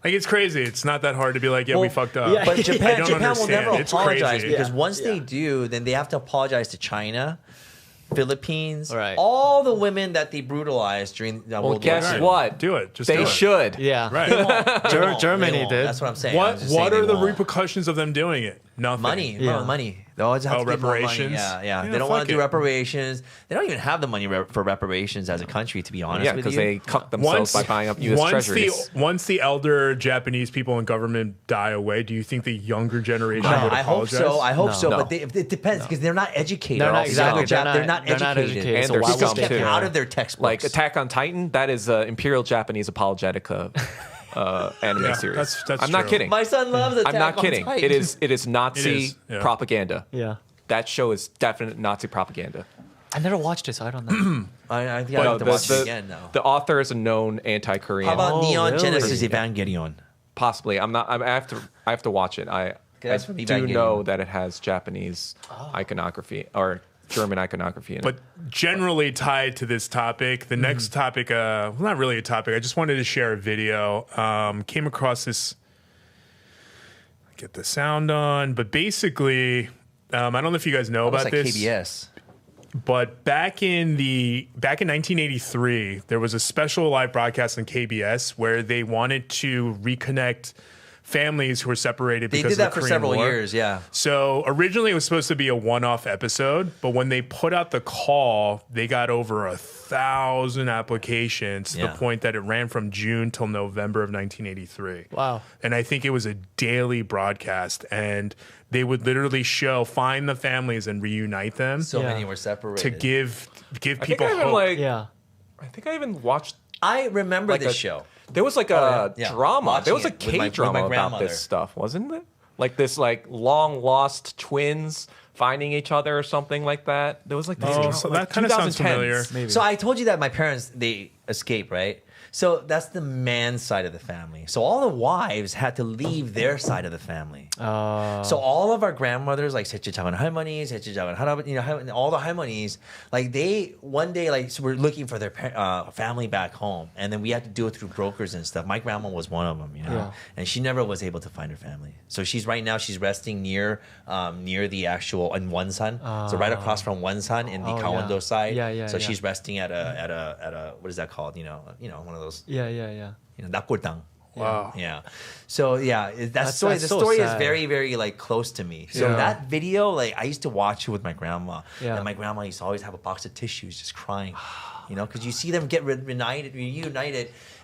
Like, it's crazy. It's not that hard to be like, yeah, we Well, fucked up. yeah. But I Japan don't will understand. never It's apologize crazy. because Yeah. once they Yeah. do, then they have to apologize to China, Philippines, Right. all the women that they brutalized during Well, World guess War II. what? Do it. Just They do it. should. Yeah. Right. They won't. They won't. Germany They won't. did. That's what I'm saying. I'm What just saying are they the won't. repercussions of them doing it? Nothing. Money, Yeah. bro, money. They always have Oh, to give more money. reparations? Yeah. Yeah, They don't want fuck to do it. reparations. They don't even have the money for reparations as a country, to be honest Yeah, with because you. they cucked themselves by buying up U.S. treasuries. Once the elder Japanese people in government die away, do you think the younger generation No, would I hope apologize? so. I hope No. so. No. But it depends because they're not educated. They're not Also, exactly. They're not They're not educated. And So they're why It's would scum kept too. out of their textbooks. Like Attack on Titan, that is Imperial Japanese Apologetica anime Yeah, series. that's I'm not true. kidding. My son loves Attack I'm not on kidding. Titan. It is Nazi It is, yeah. propaganda. Yeah. That show is definite Nazi propaganda. I never watched it, so I don't know. I think I have to watch it again now. the author is a known anti-Korean. How about Oh, Neon really? Genesis Evangelion? Possibly. I have to watch it. I that's from do Evangelion. know that it has Japanese iconography or German iconography in But it. generally tied to this topic, the next topic, well, not really a topic. I just wanted to share a video. Came across this. Get the sound on, but basically, I don't know if you guys know Almost about like this. KBS. But back in 1983, there was a special live broadcast on KBS where they wanted to reconnect families who were separated They because did of that the for Korean several War. years, yeah. So originally it was supposed to be a one-off episode, but when they put out the call, they got over 1,000 applications to Yeah. the point that it ran from June till November of 1983. Wow. And I think it was a daily broadcast, and they would literally find the families and reunite them So Yeah. many were separated. to give I think people I even hope. Yeah. I think I even watched I remember like this a- show. There was like a yeah. drama. Watching There was a it with my K-drama about grandmother. this stuff, wasn't it? Like this long lost twins finding each other or something like that. There was like this Oh, so that kind of sounds 2010s. familiar. Maybe. So I told you that my parents, they escaped, right? So that's the man's side of the family. So all the wives had to leave their side of the family. So all of our grandmothers, like 세치작은 할머니, 세치작은 할아버지, all the 할머니es, like they one day were looking for their family back home, and then we had to do it through brokers and stuff. My grandma was one of them, and she never was able to find her family. So she's resting near the actual in Wonsan, so right across from Wonsan in the Gangwon-do side. So she's resting at a what is that called? One of those. 낙골당. Wow. Yeah. So the story is very, very like close to me. So that video, like I used to watch it with my grandma, and my grandma used to always have a box of tissues, just crying, because you see them get reunited,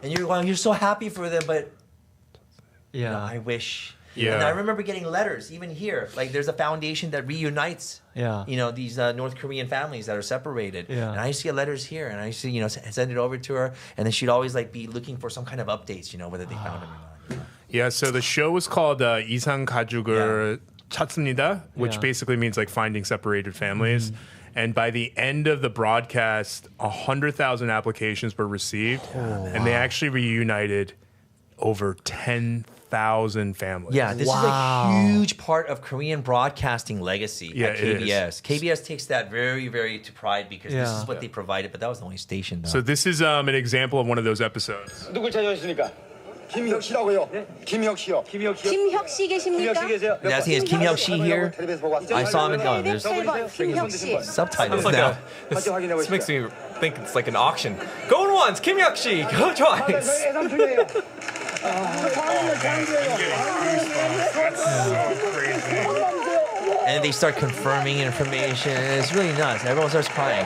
and you're so happy for them, but I wish. Yeah. And I remember getting letters, even here. Like there's a foundation that reunites, these North Korean families that are separated. And I used to get letters here, and I used to, send it over to her, and then she'd always like be looking for some kind of updates, whether they found them or not. Yeah. So the show was called 이상 가족을 찾습니다, which basically means like finding separated families. And by the end of the broadcast, 100,000 applications were received, and they actually reunited over 10,000 families. Yeah, this is a huge part of Korean broadcasting legacy at KBS. KBS takes that very, very to pride because this is what they provided, but that was the only station, though. So this is an example of one of those episodes. 누굴 찾아오십니까? 김혁 씨라고요. 김혁 씨요. 김혁 씨 계십니까? The thing is, Kim Hyuk-shi here, I saw him in there's subtitles now. This makes me think it's like an auction. Going once, Kim Hyuk-shi. Go twice. And they start confirming information. It's really nuts. Everyone starts crying.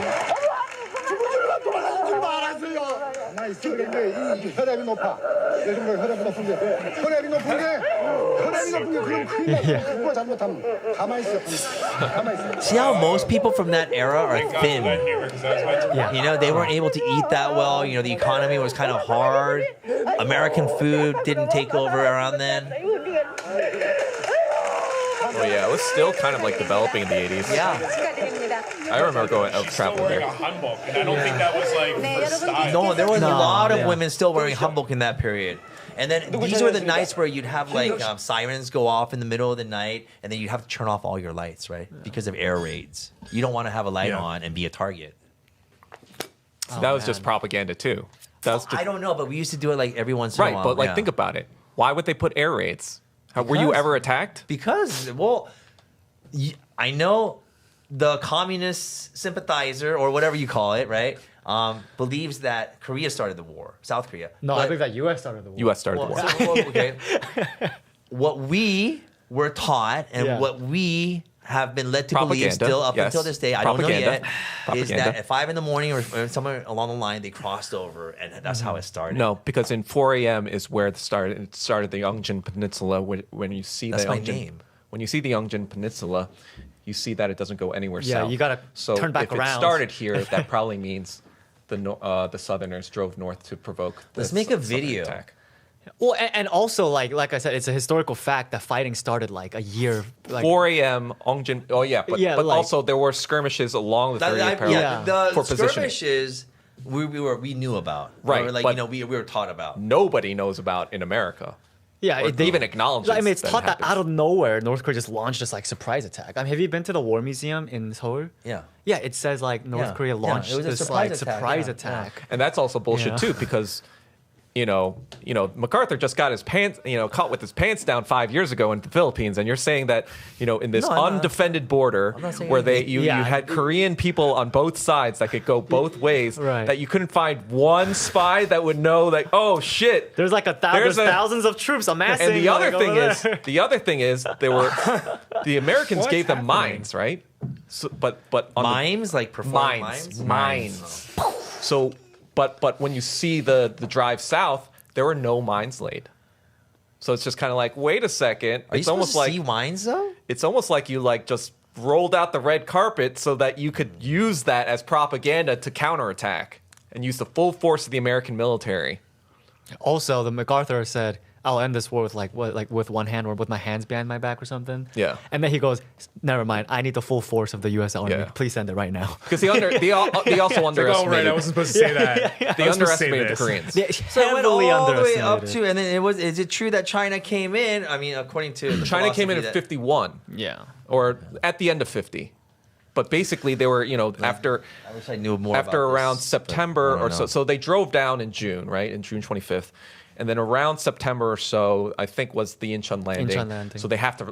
혈압이 높아. 혈압이 높은데 혈압이 높은데 그거 잘못하면 가만히 있어. See how most people from that era are thin. They weren't able to eat that well. The economy was kind of hard. American food didn't take over around then. Well, yeah, it was still kind of like developing in the 80s. Yeah. I remember traveling there. I don't think that was like for style. No, there was a lot of women still wearing hanbok in that period. And then these were the nights where you'd have like sirens go off in the middle of the night, and then you'd have to turn off all your lights, right? Because of air raids. You don't want to have a light on and be a target. So that was just propaganda too. I don't know, but we used to do it like every once in a while. Right, but think about it. Why would they put air raids? Were you ever attacked? Because, I know the communist sympathizer, or whatever you call it, right, believes that Korea started the war, South Korea. No, I think that U.S. started the war. U.S. started the war. Okay. What we were taught and what we have been led to believe still up until this day, I don't know yet, is that at 5 a.m. or somewhere along the line, they crossed over, and that's how it started. No, because in 4 a.m. is where it started the Yeongjin Peninsula. When you see that's the my Yeongjin, name. When you see the Yeongjin Peninsula, you see that it doesn't go anywhere south. Yeah, you gotta turn back around. So if it started here, that probably means the Southerners drove north to provoke. Let's make a video. Attack. Well, and also like I said, it's a historical fact that fighting started like a year. 4 a.m. Yeongjin. Oh yeah, but also there were skirmishes along the 30th parallel the for positioning. skirmishes we knew about, right? Or we were taught about. Nobody knows about in America. Yeah, they even acknowledge. I mean, it's taught that out of nowhere, North Korea just launched this like surprise attack. I mean, have you been to the War Museum in Seoul? Yeah. Yeah, it says like North Korea launched it was this surprise attack. And that's also bullshit too, because MacArthur just got his pants, caught with his pants down 5 years ago in the Philippines, and you're saying that, in this undefended border where you had Korean people on both sides that could go both ways, that you couldn't find one spy that would know that, oh shit, there's like thousands of troops amassing. And the other thing is, the Americans gave them mines, right? So, but on mimes, like performing mines. So. But when you see the drive south, there were no mines laid. So it's just kind of like, wait a second. Are you supposed to see mines though? It's almost like you just rolled out the red carpet so that you could use that as propaganda to counterattack and use the full force of the American military. Also, the MacArthur said, I'll end this war with like with one hand or with my hands behind my back or something. Yeah. And then he goes, never mind. I need the full force of the U.S. Army. Yeah. Please send it right now. Because they also underestimated. Oh, right. I wasn't supposed to say that. They underestimated the Koreans. Yeah, So it went all the way up underestimated. to, and then is it true that China came in? I mean, according to the China came in at philosophy 51, Yeah. or at the end of 50. But basically, they were, after I wish I knew more. after about around this, September but I or don't so. know. So they drove down in June, right? In June 25th. And then around September or so, I think was the Incheon landing. Incheon landing. So they have to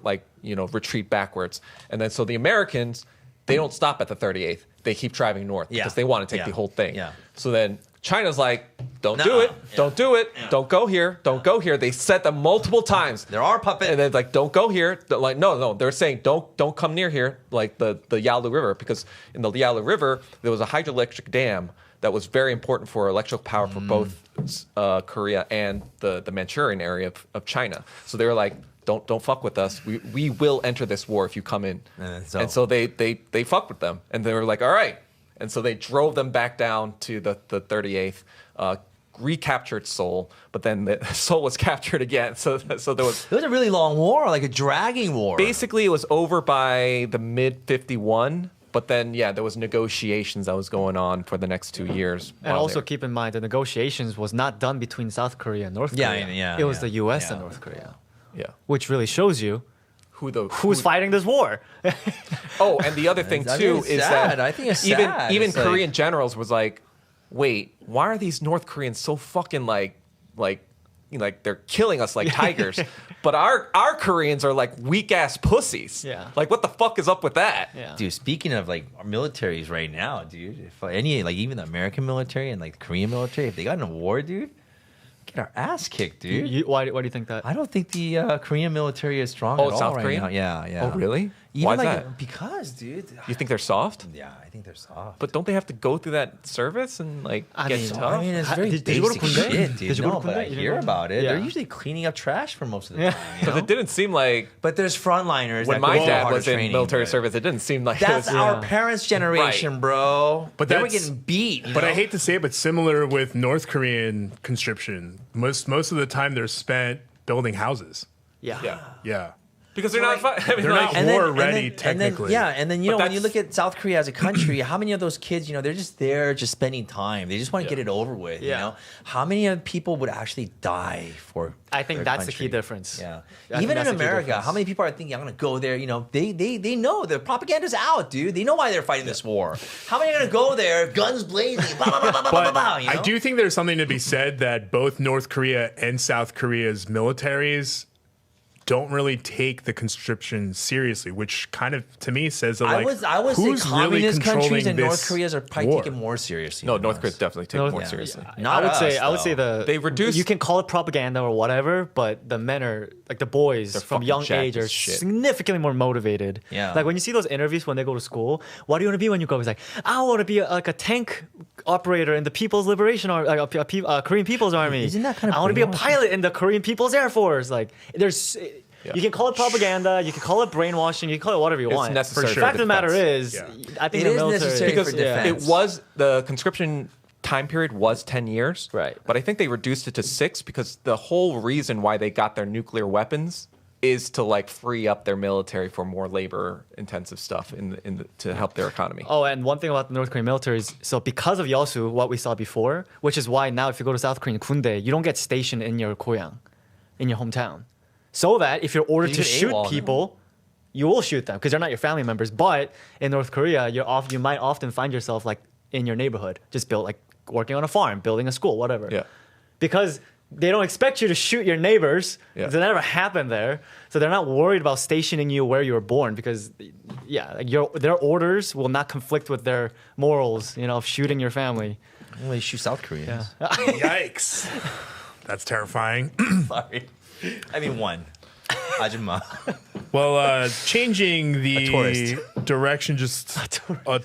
retreat backwards. And then so the Americans, they don't stop at the 38th. They keep driving north Yeah. because they want to take Yeah. the whole thing. Yeah. So then China's like, don't do Nuh-uh. it. Yeah. Don't do it. Yeah. Don't go here. Don't go here. They said them multiple times. They're our puppet. And then like, don't go here. They're like, no. They're saying don't come near here, like the Yalu River, because in the Yalu River there was a hydroelectric dam that was very important for electrical power for both Korea and the Manchurian area of China. So they were like, don't fuck with us. We will enter this war if you come in. And so they fucked with them, and they were like, all right. And so they drove them back down to the 38th. Recaptured Seoul, but then Seoul was captured again. So there was It was a really long war, like a dragging war. basically it was over by the mid 51. But then there was negotiations that was going on for the next 2 years. And also keep in mind the negotiations was not done between South Korea and North Yeah, Korea. yeah, it was yeah. the U.S. and Yeah. North Korea, which which really shows you who's fighting this war. Oh, and the other thing I mean, too it's is sad. that I think it's even sad. even It's like- Korean generals was like, wait, why are these North Koreans so fucking like they're killing us like tigers, but our Koreans are like weak ass pussies. Yeah. Like what the fuck is up with that? Yeah. Dude, speaking of like our militaries right now, dude, if any like even the American military and like the Korean military, if they got in a war, dude, get our ass kicked, dude. Why do you think that? I don't think the Korean military is strong Oh, at all South right Korea? now. Yeah. Oh, really? Even Why is like that? because, dude. You think they're soft? Yeah, I think they're soft. But don't they have to go through that service and like I get mean, tough? I mean, it's very Did you go to basic Kunde? shit, dude. Did you go to No, but Kunde? I You didn't hear go? about it. They're Yeah. usually cleaning up trash for most of the time. You Because know? it didn't seem like But there's frontliners. when that my go dad harder was in training, military but service, it didn't seem like That's it was, our parents' generation, Right. bro. But they were that's- getting beat. But I hate to say it, but similar with North Korean conscription, most of the time they're spent building houses. Yeah. yeah. Yeah. Because they're not. I mean, They're like, not war ready, technically. And then you But know when you that's- look at South Korea as a country, how many of those kids, they're just there, just spending time. They just want to get it over with. You Yeah. know, how many of people would actually die for? I think their that's the country? key difference. Yeah, I think even in that's the key America, difference. how many people are thinking I'm gonna go there? They know the propaganda's out, dude. They know why they're fighting this war. How many are gonna go there, guns blazing? Bah, bah, bah, bah, bah, bah, But bah, you know? I do think there's something to be said that both North Korea and South Korea's militaries don't really take the conscription seriously, which kind of to me says that, like, I would say who's really communist countries controlling and North this Korea's are probably war? taken more seriously. no, than North us. Korea's definitely take No, it more yeah. seriously. Not I would us, say though. They reduced- You can call it propaganda or whatever, but the men are like the boys They're from fucking young jacked age are as shit. significantly more motivated. Yeah. Like when you see those interviews when they go to school, what do you want to be when you go? It's like I want to be like a tank operator in the People's Liberation Army, Korean People's Army. Isn't that kind of I want to be a brainwashing? pilot in the Korean People's Air Force. Like there's. You can call it propaganda. You can call it brainwashing. You can call it whatever you It's want. necessary The for fact of the matter defense. is, Yeah. I think It the is military necessary because for defense. it was the conscription time period was 10 years, Right. But I think they reduced it to 6 because the whole reason why they got their nuclear weapons is to like free up their military for more labor intensive stuff to help their economy. Oh, and one thing about the North Korean military is, so because of Yeosu, what we saw before, which is why now if you go to South Korean Kunde, you don't get stationed in your goyang, in your hometown. So that if you're ordered You to get shoot AWOL, people, you will shoot them because they're not your family members. But in North Korea, you might often find yourself like in your neighborhood, just working on a farm, building a school, whatever. Yeah. Because they don't expect you to shoot your neighbors. Yeah. That never happened there. So they're not worried about stationing you where you were born because, like their orders will not conflict with their morals, of shooting your family. Well, they shoot South Koreans. Yikes. That's terrifying. Sorry. I mean, one. Ajumma. Well, changing the tourist. direction just a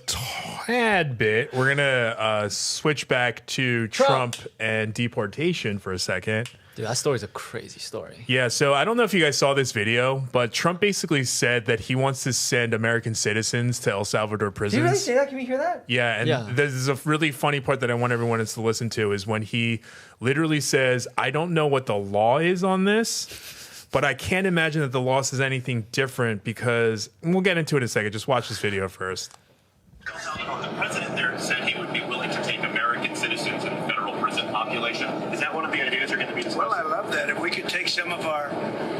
tad bit. We're gonna switch back to Trump and deportation for a second. Dude, that story's a crazy story. Yeah, so I don't know if you guys saw this video, but Trump basically said that he wants to send American citizens to El Salvador prisons. Did you really say that? Can we hear that? Yeah, and there's a really funny part that I want everyone to listen to is when he literally says, I don't know what the law is on this, but I can't imagine that the law says anything different because, and we'll get into it in a second, just watch this video first. The president there said he would be willing to take American citizens in the federal prison population. Is that one of the ideas you're going to be discussing? Well, I love that. If we could take some of our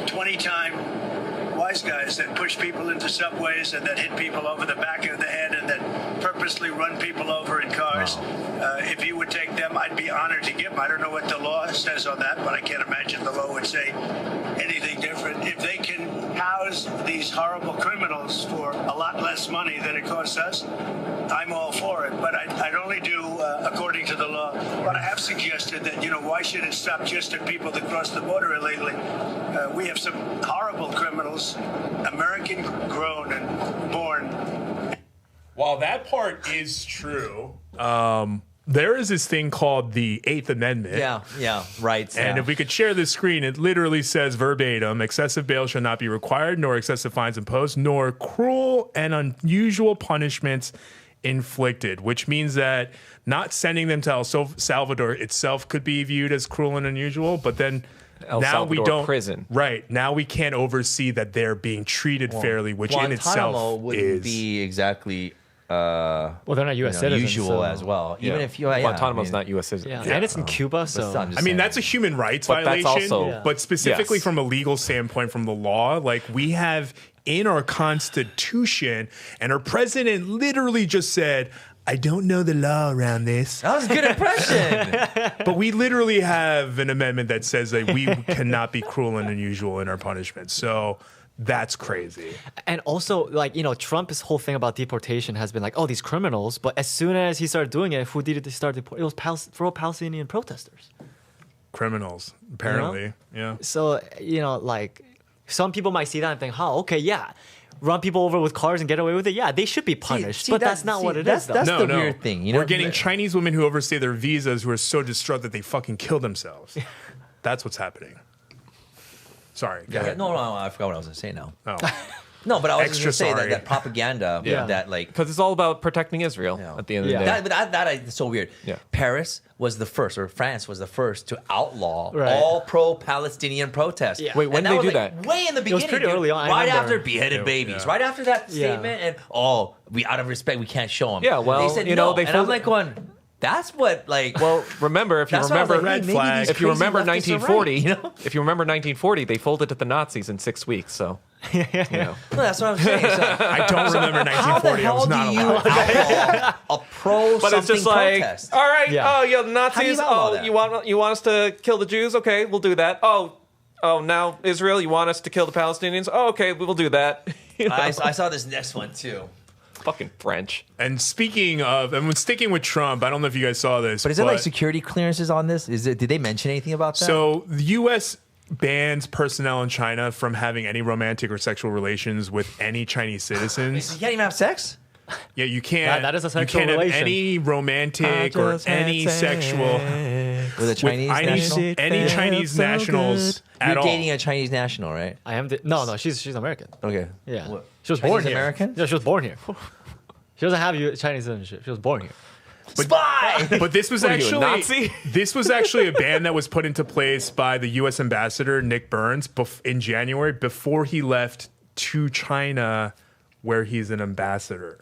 20-time wise guys that push people into subways and that hit people over the back of the head and that purposely run people over in cars, if you would take them, I'd be honored to give them. I don't know what the law says on that, but I can't imagine the law would say anything different. If they can house these horrible criminals for a lot less money than it costs us, I'm all for it, but I'd only do according to the law. But I have suggested that, why should it stop just at people that cross the border illegally? We have some horrible criminals, American grown and born. While that part is true, there is this thing called the Eighth Amendment. Yeah, right. And if we could share this screen, it literally says verbatim, excessive bail shall not be required, nor excessive fines imposed, nor cruel and unusual punishments inflicted, which means that not sending them to El Salvador itself could be viewed as cruel and unusual, but then El now Salvador we don't prison. Right. Now we can't oversee that they're being treated fairly, which in itself wouldn't is be exactly Well, they're not U.S. citizens. usual so. as well. Even if you Guantanamo's not U.S. citizen. Yeah, and it's in Cuba, so. I mean, that's a human rights But that's violation, also- but specifically Yes. from a legal standpoint, from the law, like we have in our Constitution, and our president literally just said, I don't know the law around this. That was a good impression. But we literally have an amendment that says that we cannot be cruel and unusual in our punishment. So that's crazy. And also, Trump's whole thing about deportation has been like, oh, these criminals. But as soon as he started doing it, who did he start deporting? It was pro-Palestinian protesters. Criminals, apparently. Yeah. So, some people might see that and think, okay, yeah. Run people over with cars and get away with it. Yeah, they should be punished. But that's not what it is, though. That's the weird thing. We're getting Chinese women who overstay their visas who are so distraught that they fucking kill themselves. That's what's happening. Sorry. Go ahead. No, I forgot what I was going to say now. Oh. No, but I was going Extra to say sorry. that propaganda that Because it's all about protecting Israel at the end of the day. That is so weird. Yeah. Paris was the first, or France was the first to outlaw Right. all pro-Palestinian protests. Yeah. Wait, when And did they do was, that? Way in the beginning. pretty early on, I Right remember. after beheaded babies. Right after that statement, and we out of respect, we can't show them. Yeah, well, they said you know, no. they and I'm folded- like going, that's what Well, remember, if you That's why I was remember, like, hey, maybe flag. these if you crazy remember leftists are 1940, right, you know? if you remember 1940, they folded to the Nazis in 6 weeks. So, you know. No, that's what I'm saying. So, I don't remember how the 1940. I hell was do not you alive. outlaw a pro But it's something just like, protest? all right, Yeah. oh, yeah, the How do Nazis. you outlaw Oh, that? you want us to kill the Jews? Okay, we'll do that. Oh, now Israel, you want us to kill the Palestinians? Oh, okay, we will do that. You know? I saw this next one too. Fucking French. And speaking of, and when sticking with Trump, I don't know if you guys saw this. But is there like security clearances on this? Did they mention anything about that? So the U.S. bans personnel in China from having any romantic or sexual relations with any Chinese citizens. you can't even have sex? Yeah, you can't. That is a sexual You can't relation. have any romantic or any sexual With a Chinese national? any Chinese nationals at You're all. dating a Chinese national, right? I am. No, she's American. Okay. Yeah. What? She was Chinese born here. American? Yeah, she was born here. She doesn't have Chinese citizenship. She was born here. Spy! But this was What are you, a actually Nazi? this was actually a ban that was put into place by the U.S. ambassador Nick Burns in January before he left to China, where he's an ambassador.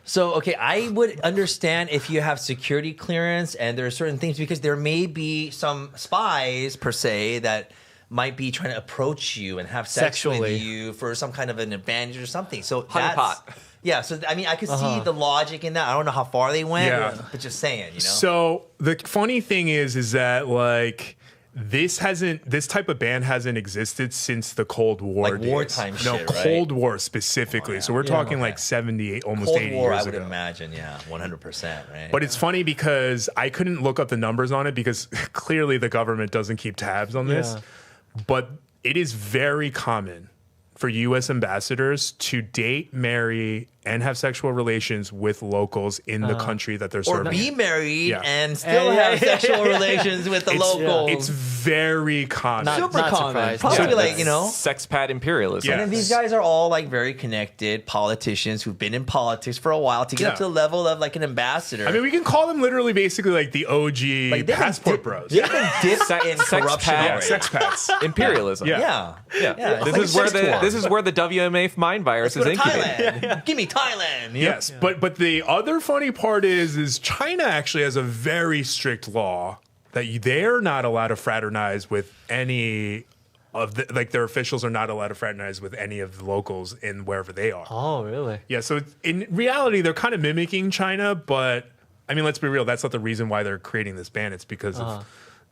So, okay, I would understand if you have security clearance and there are certain things because there may be some spies, per se, that might be trying to approach you and have sex Sexually. with you for some kind of an advantage or something. So Honey that's... pot. Yeah, so I mean, I could see the logic in that. I don't know how far they went, Yeah. but just saying, you know? So the funny thing is that like this type of ban hasn't existed since the Cold War. Like days. wartime No, shit, right? Cold War specifically. So we're talking like 78, almost Cold 80 War, years I would ago. imagine, yeah, 100%, right? But it's funny because I couldn't look up the numbers on it because clearly the government doesn't keep tabs on this. Yeah. But it is very common for U.S. ambassadors to date, marry, and have sexual relations with locals in the country that they're Or serving. be married Yeah. and still have sexual relations with the locals. It's very common. super not common. surprised. Probably Yeah. like, you know. Sexpat imperialism. Yeah. And then these guys are all like very connected politicians who've been in politics for a while to get up Yeah. to the level of like an ambassador. I mean, we can call them literally basically like the OG like they've been passport dip- bros. They've been dipped in corruption pat. Yeah, already. sexpats. Imperialism. Yeah. Yeah. Yeah, This like is where sex tour. this is where the WMA mind virus Go is to incubated. Thailand. Give me Thailand. Yes, but the other funny part is China actually has a very strict law that they're not allowed to fraternize with any of the, like their officials are not allowed to fraternize with any of the locals in wherever they are. Oh, really? Yeah, so in reality they're kind of mimicking China, but I mean, let's be real, that's not the reason why they're creating this ban. It's because of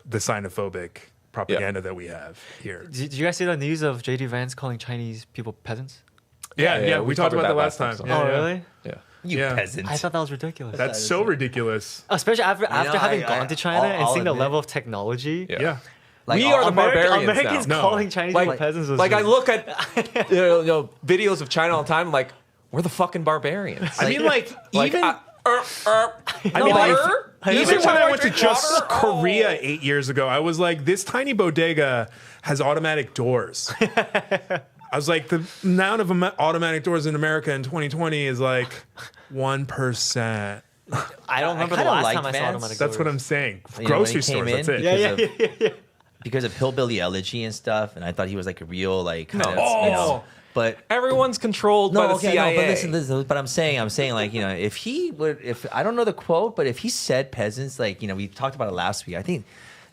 the xenophobic propaganda that we have here. Did you guys see the news of JD Vance calling Chinese people peasants? Yeah, we talked about that last time. episode. Yeah, Oh, yeah. really? Yeah. You Yeah. peasant. I thought that was ridiculous. That's so ridiculous. Especially after having I- gone to China and I'll seeing the admit. level of technology. Yeah. Like, We are the barbarians Americans now. calling Chinese Like- people peasants was Like I just- look at videos of China all the time, like we're the fucking barbarians. I mean, like even I mean, like, even when I went to drink just water? Korea 8 years ago, I was like, this tiny bodega has automatic doors. I was like, the amount of automatic doors in America in 2020 is like 1%. I don't remember the kinda last liked time I saw Vance. automatic That's what doors. I'm saying. You know, when Grocery he stores, came that's in, it. Yeah. because of Hillbilly Elegy and stuff, and I thought he was like a real like kind of, Oh. you know, but Everyone's controlled by the CIA. No, but listen, but I'm saying like, you know, if I don't know the quote, but if he said peasants, like, you know, we talked about it last week, I think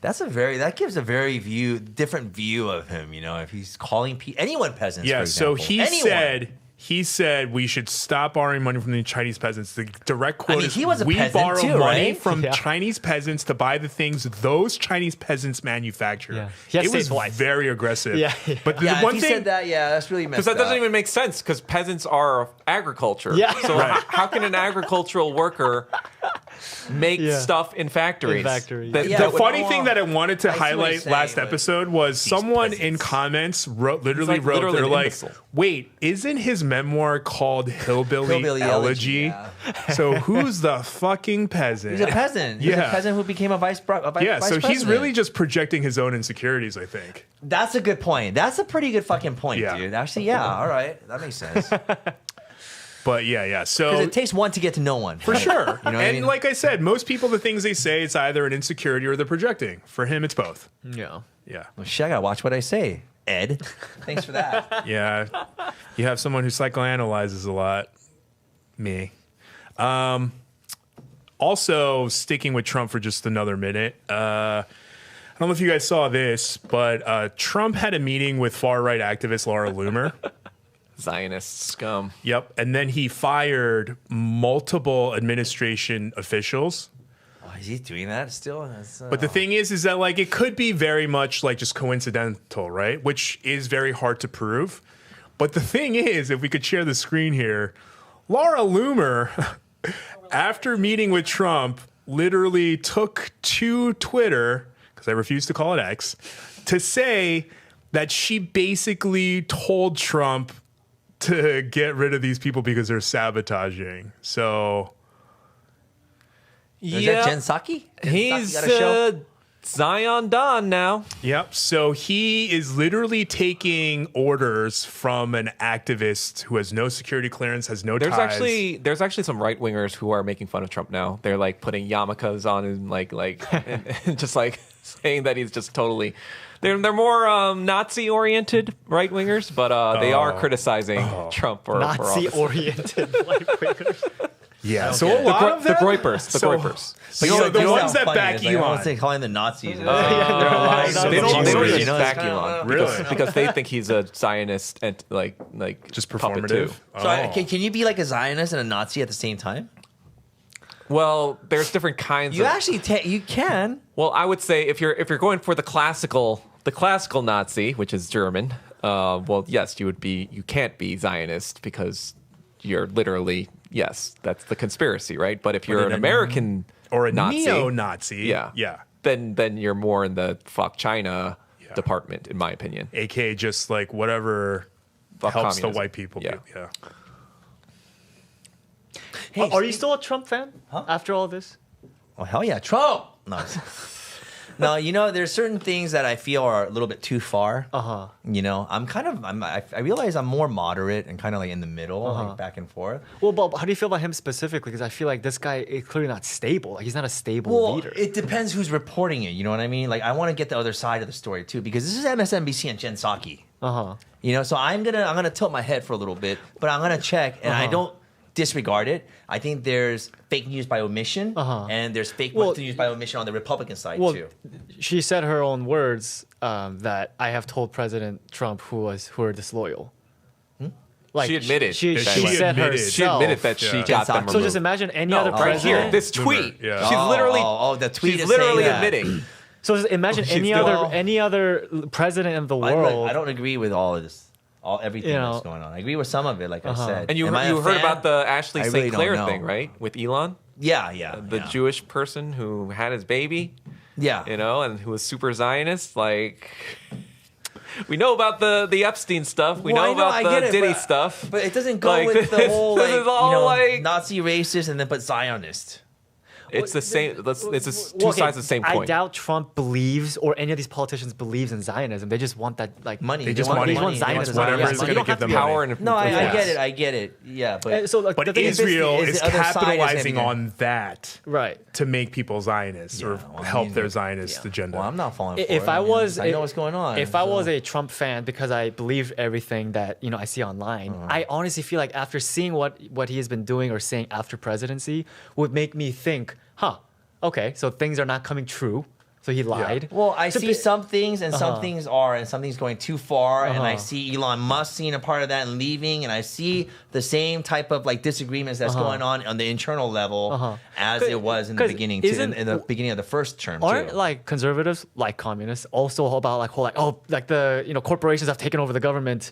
that gives a very different view of him, you know, if he's calling anyone peasants. Yeah, for so example. he said we should stop borrowing money from the Chinese peasants. The direct quote mean, is, he was a we peasant borrow too, money right? from Yeah. Chinese peasants to buy the things those Chinese peasants manufacture. Yeah. He has It was saved lives. very aggressive. Yeah. But the Yeah, one if he thing, said that, yeah, that's really messed Because that doesn't up. even make sense. Because peasants are agriculture. Yeah. So Right. how can an agricultural worker make Yeah. stuff in factories? In factories. That- Yeah, that the would- funny thing that I wanted to I see what highlight he's saying, last but episode was someone in peasants. comments literally like wrote, literally they're an like, imbecile. wait, isn't his memoir called Hillbilly Hillbilly Elegy? Elegy, So who's the fucking peasant? He's a peasant. He's Yeah. a peasant who became a vice president. Yeah, so he's really just projecting his own insecurities, I think. That's a good point. That's a pretty good fucking point, Yeah. dude. Actually, yeah, all right. That makes sense. Because But yeah. So it takes one to get to know one. for sure. You know what I and mean? like I said, most people, the things they say, it's either an insecurity or they're projecting. For him, it's both. Yeah. Yeah. Well, shit, I gotta watch what I say, Ed. Thanks for that. Yeah. You have someone who psychoanalyzes a lot. Me. Also, sticking with Trump for just another minute. I don't know if you guys saw this, but Trump had a meeting with far-right activist Laura Loomer. Zionist scum. Yep. And then he fired multiple administration officials. Oh, is he doing that still? But the thing is that like it could be very much like just coincidental, right? Which is very hard to prove. But the thing is, if we could share the screen here, Laura Loomer, after meeting with Trump, literally took to Twitter, because I refuse to call it X, to say that she basically told Trump to get rid of these people because they're sabotaging. So Is that Jen Psaki? He's got a show? Zion Don now. Yep. So he is literally taking orders from an activist who has no security clearance, has no There's ties. actually some right wingers who are making fun of Trump now. They're like putting yarmulkes on and and just like saying that he's just totally. They're more Nazi oriented right wingers, but they are criticizing Trump for Nazi all this. oriented right-wingers. Yeah. So a lot of The them, Groypers. The So- Groypers. But you know, the ones that back I want Elon. to say calling the Nazis. they're alive. alive. They don't Jesus. even You know, back it's kinda- Elon Really? because they think he's a Zionist and like Just puppet performative. too. So can you be like a Zionist and a Nazi at the same time? Well, there's different kinds. You of, actually you can. Well, I would say if you're going for the classical Nazi, which is German, well, yes, you can't be Zionist because you're literally that's the conspiracy, right? But if you're an American or a Nazi, neo-Nazi. yeah, then you're more in the fuck China department, in my opinion. AK just like whatever Fuck helps communism. the white people. Yeah. Yeah. Hey, Are you still a Trump fan after all this? Oh hell yeah, Trump! No, no. You know, there's certain things that I feel are a little bit too far. You know, I realize I'm more moderate and kind of like in the middle, like back and forth. Well, but how do you feel about him specifically? Because I feel like this guy is clearly not stable. Like he's not a stable leader. It depends who's reporting it. You know what I mean? Like I want to get the other side of the story too, because this is MSNBC and Jen Psaki. You know, so I'm gonna tilt my head for a little bit, but I'm gonna check, and I don't disregard it. I think there's fake news by omission, and there's fake news by omission on the Republican side too. She said her own words that I have told President Trump who are disloyal. Like she admitted. She said herself. She admitted that she got them removed. So just imagine any other president. Right here, this tweet. Yeah. She's literally. The tweet. She's literally saying that. admitting. So just imagine any other president in the world. I don't agree with all of this. Everything that's going on. I agree with some of it, like I said. And you heard about the Ashley St. really Clair don't thing, know. right? With Elon? Yeah. The Jewish person who had his baby, Yeah. you know, and who was super Zionist. Like, we know about the Epstein stuff. We know about the Diddy stuff. But it doesn't go Like, with the whole, this like, is all, you know, like- Nazi racist and then put Zionist. It's the same. It's two sides of the same coin. I doubt Trump believes, or any of these politicians believes in Zionism. They just want that like Money. They just want want They want money. Zionism. whatever Yeah, is but going you to don't give have them power money. and No, I influence. get it. Yeah, but So like, But the thing is, Israel is is the other side is capitalizing gonna be- on that right. to make people Zionists or well, I help mean, their Zionist agenda. well, I'm not falling for If it. I was, I know what's going on. If I was a Trump fan because I believe everything that I see online, I honestly feel like after seeing what he has been doing or saying after presidency would make me think, okay, so things are not coming true. So he lied. Well, I So see be- some things and some things are, and some things going too far. And I see Elon Musk seeing a part of that and leaving. And I see the same type of like disagreements that's going on the internal level as it was in the 'Cause beginning, too, isn't- in the beginning of the first term. Aren't too. like conservatives, like communists, also about like the corporations have taken over the government.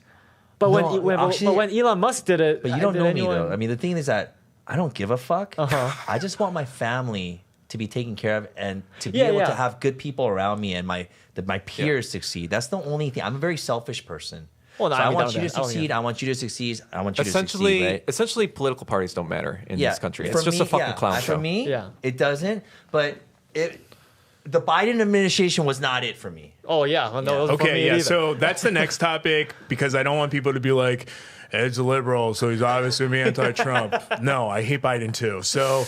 But No, when actually- when Elon Musk did it, But you don't did know anyone- me though. I mean, the thing is that I don't give a fuck. I just want my family to be taken care of and to be able to have good people around me and my peers succeed. That's the only thing. I'm a very selfish person. Well, no, so I I mean, want don't you to that. I don't succeed. get- I want you to succeed. I want you to succeed. Right? Essentially, political parties don't matter in this country. For It's just me, a fucking clown show. For me, Yeah. it doesn't. But the Biden administration was not it for me. Oh yeah, well, no, it wasn't for me Okay, yeah. either. So that's the next topic because I don't want people to be like, Ed's a liberal, so he's obviously be anti-Trump. No, I hate Biden too. So,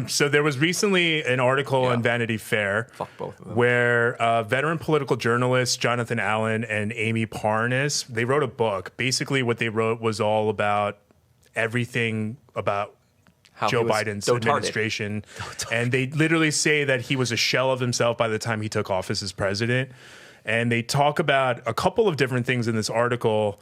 so there was recently an article in Vanity Fair Fuck both of them. where veteran political journalists Jonathan Allen and Amy Parnas, they wrote a book. Basically, what they wrote was all about everything about How Joe he was Biden's dotarded. administration. And they literally say that he was a shell of himself by the time he took office as president. And they talk about a couple of different things in this article,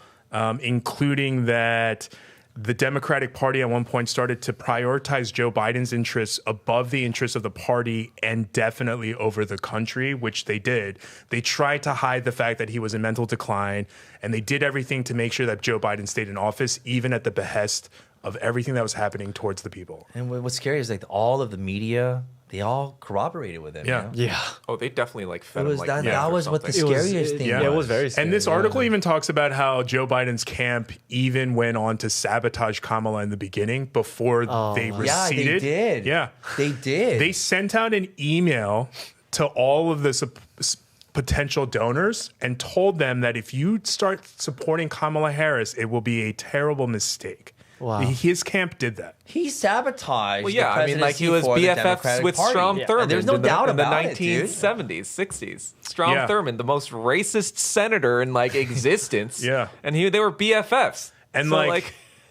including that the Democratic Party at one point started to prioritize Joe Biden's interests above the interests of the party and definitely over the country, which they did. They tried to hide the fact that he was in mental decline, and they did everything to make sure that Joe Biden stayed in office, even at the behest of everything that was happening towards the people. And what's scary is like all of the media, they all corroborated with him. Yeah. You know? yeah. Oh, they definitely like fed It him was like that. meth That or was what the something. scariest thing. Yeah. It was very scary. And this article even talks about how Joe Biden's camp even went on to sabotage Kamala in the beginning before they receded. Yeah, they did. Yeah. They did. They sent out an email to all of the potential donors and told them that if you start supporting Kamala Harris, it will be a terrible mistake. Wow. His camp did that. He sabotaged. Well, yeah, the I mean, like he presidency was for the BFFs Democratic with Party. Strom Yeah. Thurmond. And there's no doubt in the about it, dude. 1970s, 60s. Strom Yeah. Thurmond, the most racist senator in like existence. Yeah. and they were BFFs. And So,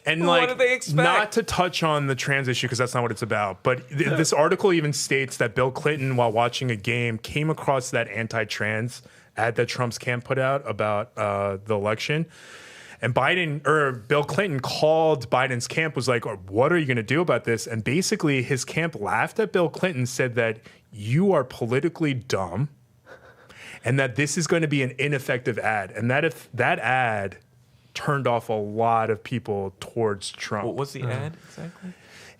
and what like, did they expect? not to touch on the trans issue because that's not what it's about. But this article even states that Bill Clinton, while watching a game, came across that anti-trans ad that Trump's camp put out about the election. And Bill Clinton called Biden's camp, was like, what are you going to do about this? And basically his camp laughed at Bill Clinton, said that you are politically dumb and that this is going to be an ineffective ad. And that if that ad turned off a lot of people towards Trump. What was the ad exactly?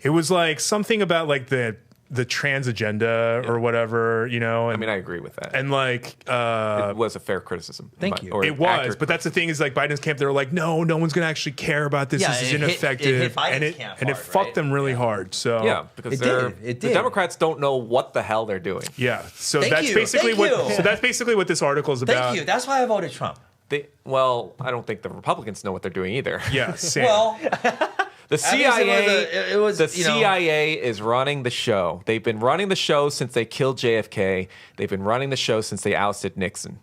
It was like something about like the the trans agenda or whatever, you know. And, I mean, I agree with that. And like, it was a fair criticism. Thank you. Or it was, but that's the thing is like Biden's camp. They were like, no one's gonna actually care about this. Yeah, this is it hit ineffective, Biden's and it camp and it hard, fucked right? them really hard. So yeah, because It the did. Democrats don't know what the hell they're doing. yeah. So Thank that's you. basically Thank what. you. So that's basically what this article is about. Thank you. That's why I voted Trump. Well, I don't think the Republicans know what they're doing either. Yeah. Same. Well, The CIA, it was the you know, CIA is running the show. They've been running the show since they killed JFK. They've been running the show since they ousted Nixon.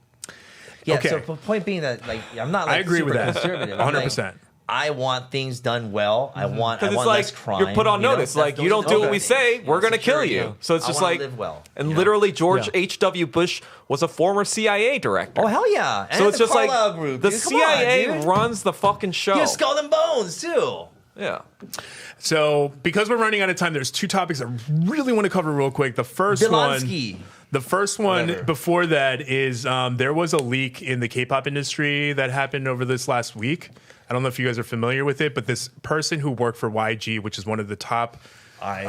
Yeah. Okay. So the point being that like I'm not like I agree super with that. conservative. I'm 100%. like, I want things done well. I want Because it's less like crime. you're put on you know? notice. That's- Like those you are don't the do what good we things. say, we're gonna kill Security. you. So it's I just wanna like, live well, and you know? literally George Yeah. H.W. Bush was a former CIA director. Oh hell yeah! And so it's the just like Carlyle group, the dude. Come on, CIA dude. runs the fucking show. He has Skull and Bones too. Yeah. So because we're running out of time, there's two topics I really want to cover real quick. The first Bilansky. one. The first one Whatever. before that is there was a leak in the K-pop industry that happened over this last week. I don't know if you guys are familiar with it, but this person who worked for YG, which is one of the top. I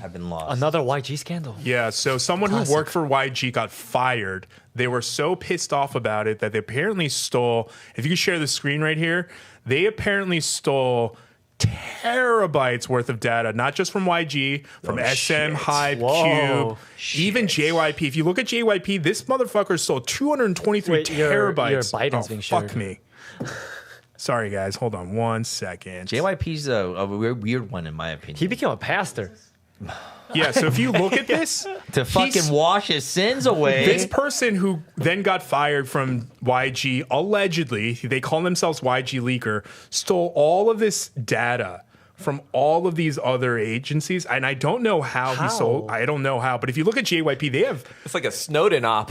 have been lost. Another YG scandal. Yeah, so someone who worked for YG got fired. They were so pissed off about it that they apparently stole. If you can share the screen right here, they apparently stole terabytes worth of data, not just from YG, from SM, Hype, Whoa. Cube, even JYP. If you look at JYP, this motherfucker stole 223 Wait, your terabytes. Biden's being fuck shared. me. Sorry, guys. Hold on 1 second. JYP's a weird one in my opinion. He became a pastor. Yeah, so if you look at this, to fucking he's- wash his sins away. This person who then got fired from YG, allegedly, they call themselves YG Leaker, stole all of this data from all of these other agencies. And I don't know how he sold. I don't know how. But if you look at JYP, they have It's like a Snowden op.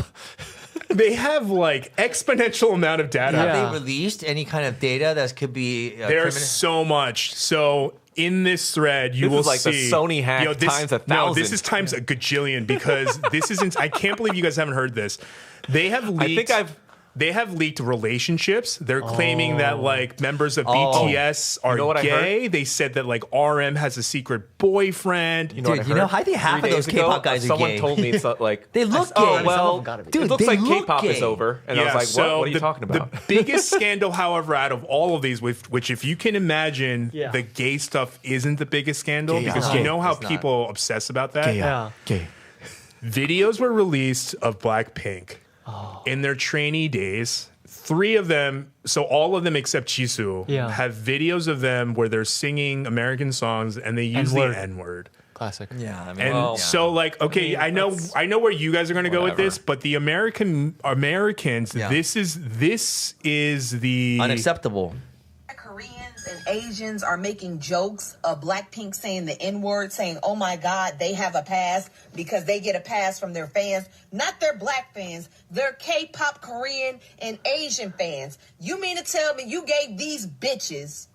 like exponential amount of data. Have Yeah. they released any kind of data that could be There's so much. So in this thread, you This will is like the see Sony hack times 1,000. No, this is times a gajillion because this isn't. I can't believe you guys haven't heard this. They have leaked. They have leaked relationships. They're claiming that like members of BTS are know what I gay. They said that like RM has a secret boyfriend. You know Dude, what I you know, heard? I think half 3 of those days ago, K-pop guys are someone gay. told me it's like They look oh gay. well, Some of them gotta be Dude, it looks they like look K-pop is gay. over, and I was like, what are you talking about? The biggest scandal, however, out of all of these, which if you can imagine, Yeah. the gay stuff isn't the biggest scandal Gay because stuff. you know how It's not. people obsess about that. Yeah. Gay. Videos were released of BlackPink in their trainee days. 3 of them, so all of them except Jisoo, Yeah. have videos of them where they're singing American songs and they use N-word. the N-word. Classic. Yeah, I mean, And Well, so, like, okay, I know where you guys are going to go with whatever. this, but the Americans, Yeah. this is the unacceptable. Koreans and Asians are making jokes of BlackPink saying the N-word, saying, oh my God, they have a pass because they get a pass from their fans, not their black fans, their K-pop Korean and Asian fans. You mean to tell me you gave these bitches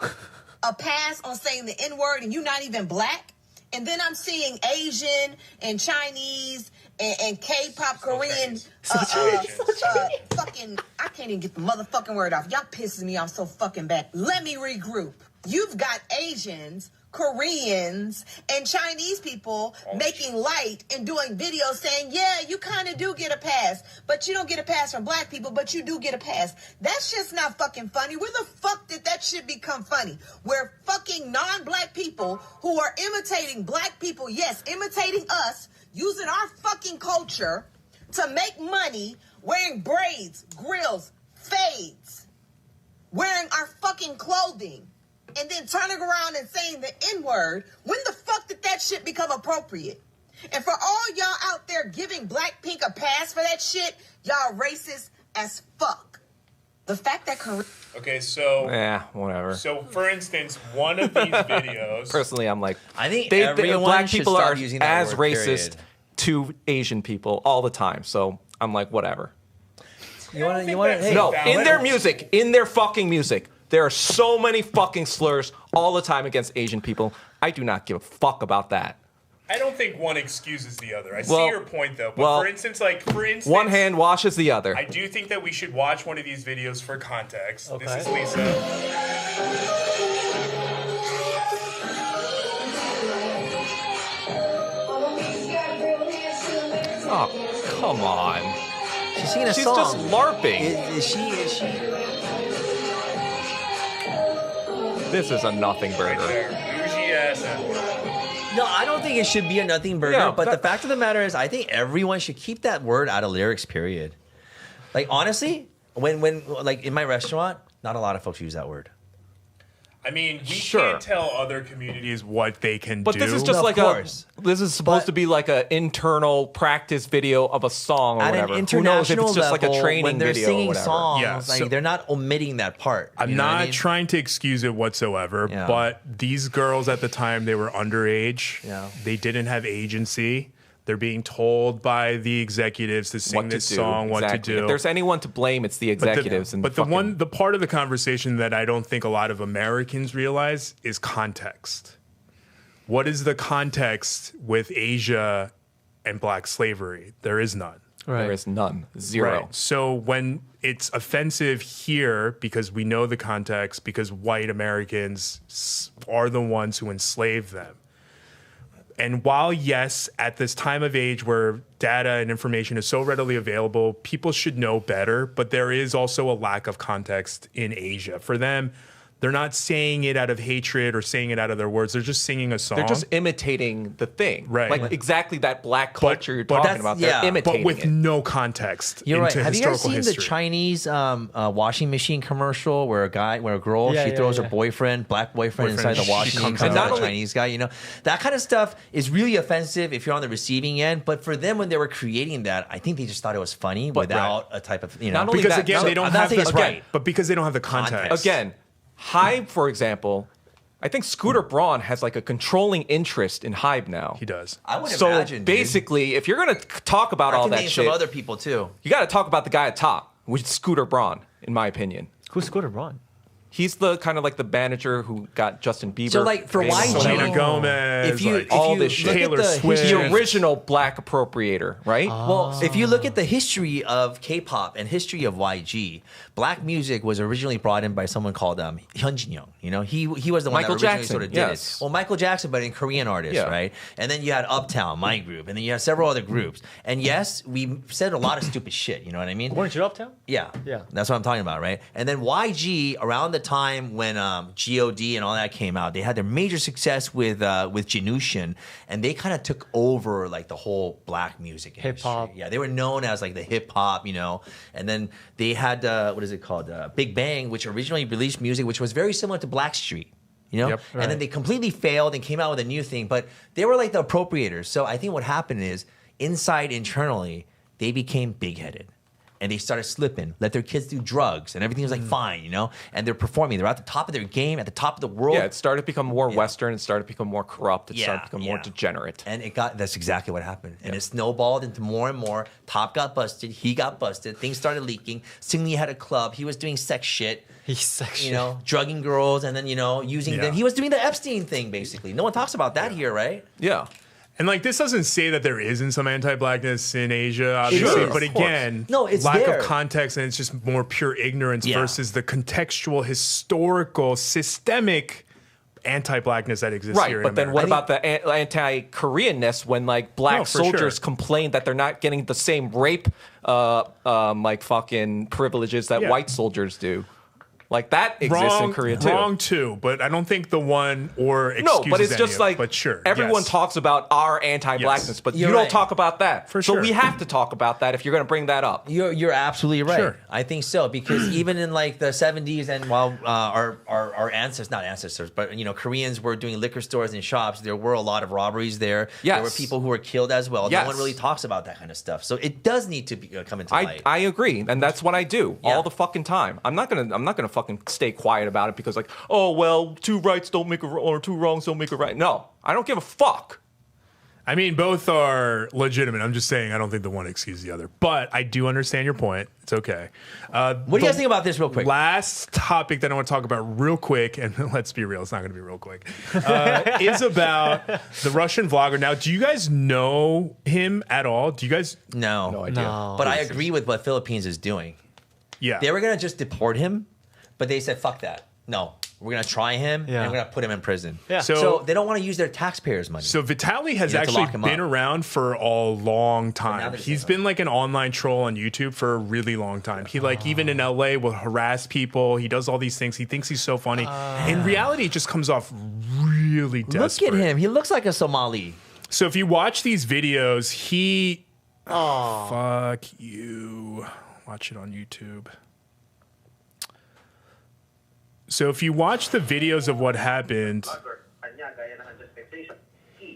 a pass on saying the N-word and you not even black? And then I'm seeing Asian and Chinese and K-pop Korean fucking, I can't even get the motherfucking word off. Y'all pisses me off so fucking bad. Let me regroup. You've got Asians, Koreans, and Chinese people making light and doing videos saying, yeah, you kind of do get a pass, but you don't get a pass from black people, but you do get a pass. That's just not fucking funny. Where the fuck did that shit become funny? Where fucking non-black people who are imitating black people, yes, imitating us, using our fucking culture to make money, wearing braids, grills, fades, wearing our fucking clothing, and then turning around and saying the N-word. When the fuck did that shit become appropriate? And for all y'all out there giving BlackPink a pass for that shit, y'all racist as fuck. The fact that Okay, so Yeah, whatever. so for instance, one of these videos. Personally, I'm like, I think they, everyone black should people stop are using that as word, racist period. to Asian people all the time. So I'm like, whatever. You want to? that's- Hey, No, valid. in their music, in their fucking music, there are so many fucking slurs all the time against Asian people. I do not give a fuck about that. I don't think one excuses the other. I see Well- your point though. But well, for instance, One hand washes the other. I do think that we should watch one of these videos for context. Okay. This is Lisa. Oh, come on. She's singing a She's song. just LARPing. Is she? This is a nothing burger. No, I don't think it should be a nothing burger. Yeah, but the fact of the matter is, I think everyone should keep that word out of lyrics. Period. Like honestly, when like in my restaurant, not a lot of folks use that word. I mean, we Sure. can't tell other communities what they can But do. this is just No, of like course. this is supposed to be like an internal practice video of a song or At whatever. an Who knows if international it's just level, like a training when they're video or singing whatever. songs, Yeah, like so- they're not omitting that part. I'm you know what not I mean? trying to excuse it whatsoever, Yeah. but these girls at the time, they were underage. Yeah. They didn't have agency. They're being told by the executives to sing What to this do. song, what to Exactly. do. If there's anyone to blame, it's the But the- executives. and but the part of the conversation that I don't think a lot of Americans realize is context. What is the context with Asia and black slavery? There is none. there is none. Zero. Right. So when it's offensive here because we know the context, because white Americans are the ones who enslaved them. And while, yes, at this time of age where data and information is so readily available, people should know better, but there is also a lack of context in Asia. For them, they're not saying it out of hatred or saying it out of their words. They're just singing a song. They're just imitating the thing. Right. Like exactly that black culture you're talking that's- about. yeah. They're imitating but with it. no context You're right. into Have you guys historical seen history. the Chinese washing machine commercial where a girl, Yeah, she yeah, throws yeah. her black boyfriend inside the she washing machine, comes comes out. out And not a only- Chinese guy, you know? That kind of stuff is really offensive if you're on the receiving end, but for them when they were creating that, I think they just thought it was funny without a type of, you know. Not only Because that, again, so they don't I'm not have saying the it's right. but because they don't have the context. Again, Hybe, for example, I think Scooter Braun has like a controlling interest in Hybe now. He does. I would So imagine, dude. basically, if you're gonna talk about I all can that name shit, some other people too. you got to talk about the guy at top, which is Scooter Braun, in my opinion. Who's Scooter Braun? He's the kind of like the manager who got Justin Bieber. So, like, for famous. YG, Selena Gomez, If you, like, if all you this shit. look at Taylor the Swift. history- the original black appropriator, right? Well, if you look at the history of K-pop and history of YG, black music was originally brought in by someone called Hyun Jin Young. You know, he was the one Michael that originally Jackson, sort of did yes. it. Well, Michael Jackson, but in Korean artists, Yeah. right? And then you had Uptown, my group, and then you have several other groups. And yes, we said a lot of stupid shit. You know what I mean? Weren't you Uptown? Yeah. Yeah. That's what I'm talking about, right? And then YG, around the time when G.O.D. and all that came out, they had their major success with Janushin, and they kind of took over like the whole black music industry. Hip-hop. Yeah, they were known as like the hip hop, you know. And then they had what is it called? Big Bang, which originally released music which was very similar to Blackstreet. You know, Yep. and then they completely failed and came out with a new thing, but they were like the appropriators. So I think what happened is internally, they became big-headed. And they started slipping, let their kids do drugs, and everything was like fine, you know? And they're performing. They're at the top of their game, at the top of the world. Yeah, it started to become more Western. It started to become more corrupt. It started to become more yeah. degenerate. And that's exactly what happened. And it snowballed into more and more. Top got busted. He got busted. Things started leaking. Singli had a club. He was doing sex shit. He's sexy. You know, drugging girls and then, you know, using them. He was doing the Epstein thing, basically. No one talks about that here, right? Yeah. And like this doesn't say that there isn't some anti-blackness in Asia, obviously, is, but of course. again, No, it's lack there. of context, and it's just more pure ignorance Yeah. versus the contextual, historical, systemic anti-blackness that exists Right, here. but in then America. what about the anti-Koreanness when like black No, for soldiers sure. complain that they're not getting the same rape like fucking privileges that Yeah. white soldiers do? Like that exists in Korea too. Wrong too, but I don't think the one or No, excuses but it's any just of- like but sure, everyone yes. talks about our anti-blackness, Yes. but You're you don't right. talk about that. For so sure. we have to talk about that if you're going to bring that up. You're absolutely right. Sure. I think so because even in like the 70s and while our ancestors, not ancestors, but you know Koreans were doing liquor stores and shops, there were a lot of robberies there. Yes. There were people who were killed as well. Yes. No one really talks about that kind of stuff. So it does need to come into light. I agree, and that's what I do Yeah. all the fucking time. I'm not gonna fucking stay quiet about it because like, oh well, two rights don't make a or two wrongs don't make a right. No, I don't give a fuck. I mean, both are legitimate. I'm just saying I don't think the one excuses the other. But I do understand your point. It's okay. what do you guys think about this real quick? Last topic that I want to talk about real quick, and let's be real, it's not going to be real quick, is about the Russian vlogger. Now, do you guys know him at all? Do you guys? No. No idea. No. But I agree with what Philippines is doing. Yeah. They were going to just deport him, but they said, fuck that. No. We're gonna try him and we're gonna put him in prison. Yeah. So they don't want to use their taxpayers' money. So Vitaly has You have to actually lock him been up. around for a long now time. they're He's saying, been like an online troll on YouTube for a really long time. He like even in LA will harass people. He does all these things. He thinks he's so funny. In reality, it just comes off really desperate. Look at him. He looks like a Somali. So if you watch these videos, he fuck you. Watch it on YouTube. So if you watch the videos of what happened,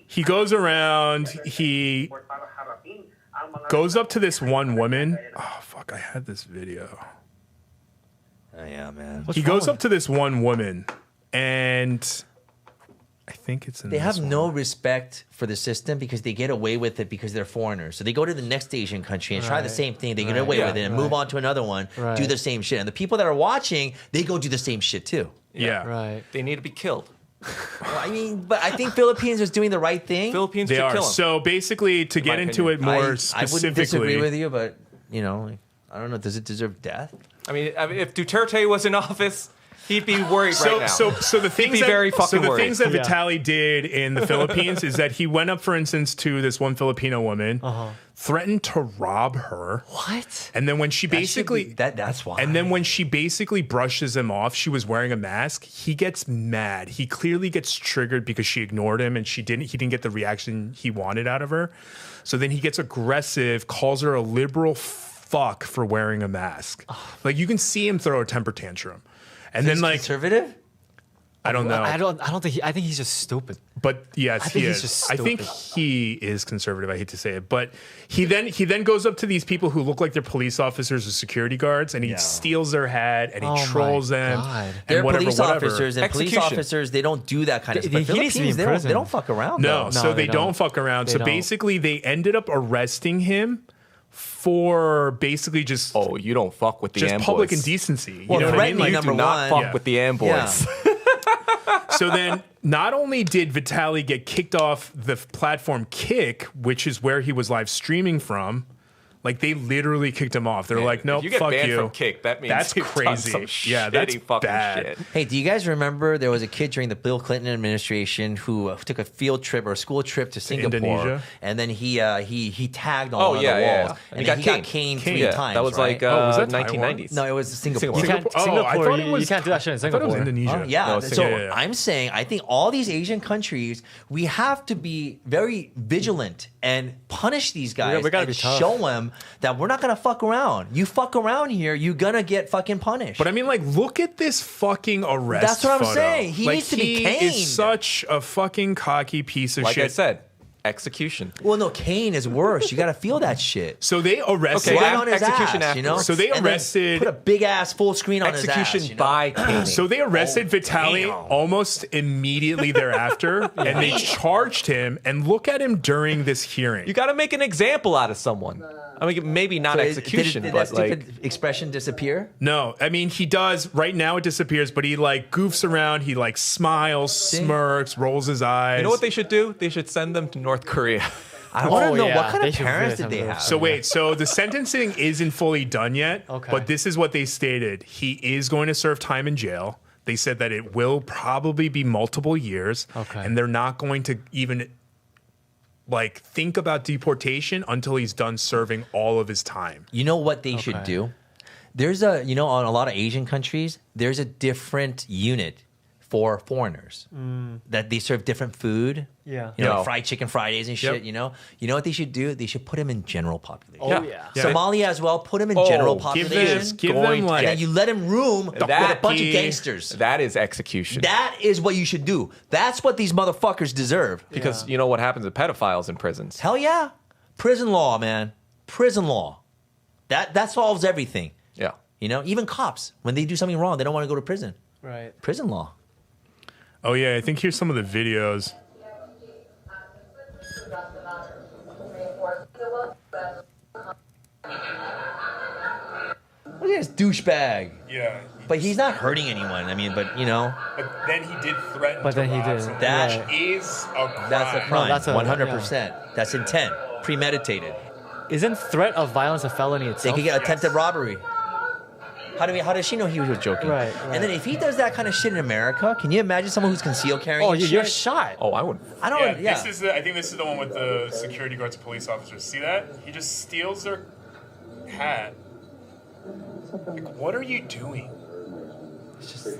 he goes around, he goes up to this one woman. Oh, fuck, I had this video. Oh, yeah, man. He goes up to this one woman, and I think it's in They this have one. no respect for the system because they get away with it because they're foreigners. So they go to the next Asian country and try the same thing. They get away with it and move on to another one, do the same shit. And the people that are watching, they go do the same shit too. Yeah. Right. They need to be killed. Well, I mean, but I think Philippines is doing the right thing. Philippines They should are. kill him. So basically, to get my into it opinion. more I specifically, wouldn't disagree with you, but you know, I don't know. Does it deserve death? I mean, if Duterte was in office, he'd be worried right now. So the things be that, very fucking worried. things that Vitaly did in the Philippines is that he went up, for instance, to this one Filipino woman, threatened to rob her. What? And then when she basically That's why. And then when she basically brushes him off, she was wearing a mask. He gets mad. He clearly gets triggered because she ignored him and he didn't get the reaction he wanted out of her. So then he gets aggressive, calls her a liberal fuck for wearing a mask. Like you can see him throw a temper tantrum. And then like conservative? I don't know. I don't think I think he's just stupid. But yes, I think he he's is. just I think stupid. he is conservative. I hate to say it, but he then goes up to these people who look like they're police officers or security guards, and he steals their hat and he Oh my trolls them. God. And They're whatever, police whatever. officers, and police Execution. officers, they don't do that kind of stuff. He needs to be in Philippines, prison. they don't fuck around. No, though. so they don't don't. fuck around. They So don't. basically, they ended up arresting him for basically just Oh, you don't fuck with the just Am public Boys. indecency. Well, you know what I mean? threatening Like, You number do not one. fuck with the Am Boys. Yeah. so then, not only did Vitaly get kicked off the platform Kick, which is where he was live streaming from, like they literally kicked him off. They're like, If "Nope, you get fuck banned you." from Kick, that means That's you've done crazy. some Yeah, that's shitty fucking bad. shit. Hey, do you guys remember there was a kid during the Bill Clinton administration who took a field trip or a school trip to Singapore, Indonesia? and then he tagged on Oh, one of yeah, the yeah. walls, And and he then he got got caned 3 Yeah, times. that was right? like was that 1990s. no, it was Singapore. You can't Oh, I Singapore. thought it You was- can't do that shit in I thought it was Singapore. Indonesia. Yeah, No, so yeah. I'm saying I think all these Asian countries, we have to be very vigilant and punish these guys We gotta and be tough. show them that we're not gonna fuck around. You fuck around here, you're gonna get fucking punished. But I mean, like, look at this fucking arrest. That's what I'm photo. saying. He Like, needs to be he caned. is such a fucking cocky piece of Like shit. I said, execution. well, no, cane is worse. You gotta feel that shit. So they arrested. Okay, Right on his execution ass, you know. afterwards. So they And then arrested- put a big ass full screen on his Execution ass. You know? by caning. So they arrested Vitaly damn. almost immediately thereafter, and they charged him. And look at him during this hearing. You got to make an example out of someone. I mean, maybe not So execution, did but that like stupid expression disappear? No, I mean he does right now. It disappears, but he like goofs around. He like smiles, smirks, rolls his eyes. you know what they should do? They should send them to North Korea. I want to Oh, know yeah, what kind they of should parents really did they have have? So wait, so the sentencing isn't fully done yet, Okay. but this is what they stated. He is going to serve time in jail. They said that it will probably be multiple years, Okay. and they're not going to even like think about deportation until he's done serving all of his time. You know what they should do? There's on a lot of Asian countries, there's a different unit for foreigners that they serve different food. Yeah. You know, No. like fried chicken Fridays and shit, Yep. you know? You know what they should do? They should put him in general population. Oh Yeah. yeah. Somalia as well, put him in Oh, general give population. Give going them to like and then you let him room with a That bunch of key- gangsters. That is execution. That is what you should do. That's what these motherfuckers deserve. Because you know what happens to pedophiles in prisons. Hell yeah. Prison law, man. Prison law. That solves everything. Yeah. You know, even cops, when they do something wrong, they don't want to go to prison. Right. Prison law. Oh yeah, I think here's some of the videos. Look at this douchebag. Yeah, But he's not hurting anyone. I mean, but you know, but then he did threaten. But then he did. That Right. is a crime. that's a crime. that's a- 100%. That's intent. Premeditated. Isn't threat of violence a felony They itself? could get attempted robbery. How does she know he was joking? Right. And then if he does that kind of shit in America, can you imagine someone who's concealed carrying? Oh, and you're shit? shot. Oh, I wouldn't. I don't. Yeah. I think this is the one with the security guards and police officers. See that? He just steals their hat. Like, what are you doing?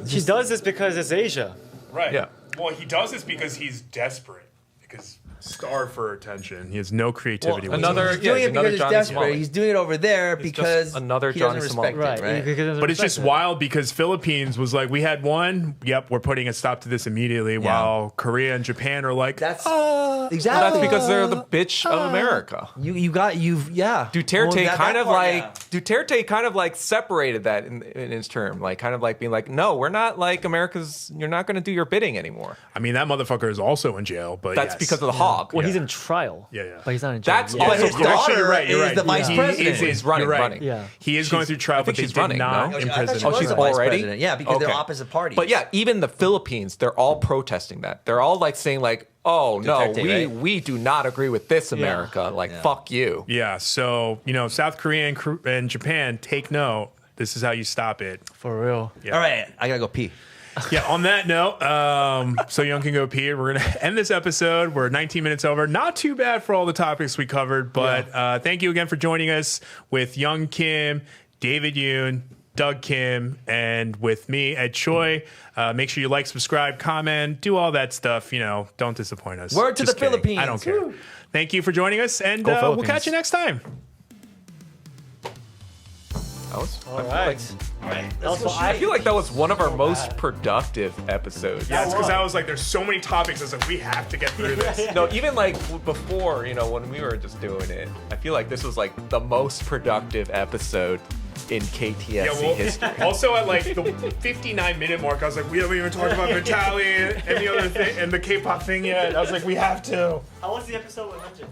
She does this because it's Asia. Right. Yeah. Well, he does this because he's desperate. Because starved for attention. He has no creativity. Well, whatsoever. he's doing it another because he's Johnny desperate. Somali. He's doing it over there It's because just another he Johnny doesn't Somali. respect it, right? But it's just wild because Philippines was like, we had one. Yep, we're putting a stop to this immediately. While Korea and Japan are like, That's Well, exactly. that's because they're the bitch of America. Duterte Duterte kind of like separated that in his term, like kind of like being like, no, we're not like America's. You're not going to do your bidding anymore. I mean, that motherfucker is also in jail, but That's because of the hog. Well, he's in trial. Yeah. But he's not in jail. That's yet. also his daughter You're right. is the vice president. He's running. You're right. running. Yeah. He is going through trial, I think but they she's did running, not no? in I thought prison. she was she's the vice already? president. Yeah, because they're Okay. opposite parties. But yeah, even the Philippines, they're all protesting that. They're all like saying like, oh no, Duterte, right? we do not agree with this America. Like fuck you. Yeah, so, South Korea and Japan, take note. This is how you stop it. For real. Yeah. all right, I gotta go pee. Yeah, on that note, so Young can go pee. We're going to end this episode. We're 19 minutes over. Not too bad for all the topics we covered, but thank you again for joining us with Young Kim, David Yoon, Doug Kim, and with me, Ed Choi. Make sure you like, subscribe, comment, do all that stuff. Don't disappoint us. Word to Just the kidding. Philippines. I don't care. Thank you for joining us, and Go we'll Philippines. catch you next time. All right. I feel like that was one of our most productive episodes. Yeah, it's because I was like, there's so many topics. I was like, we have to get through this. No, even like before, when we were just doing it, I feel like this was like the most productive episode in KTSC history. Also at like the 59-minute mark, I was like, we haven't even talked about Vitaly and the other thing and the K-pop thing yet. I was like, we have to. How was the episode 100?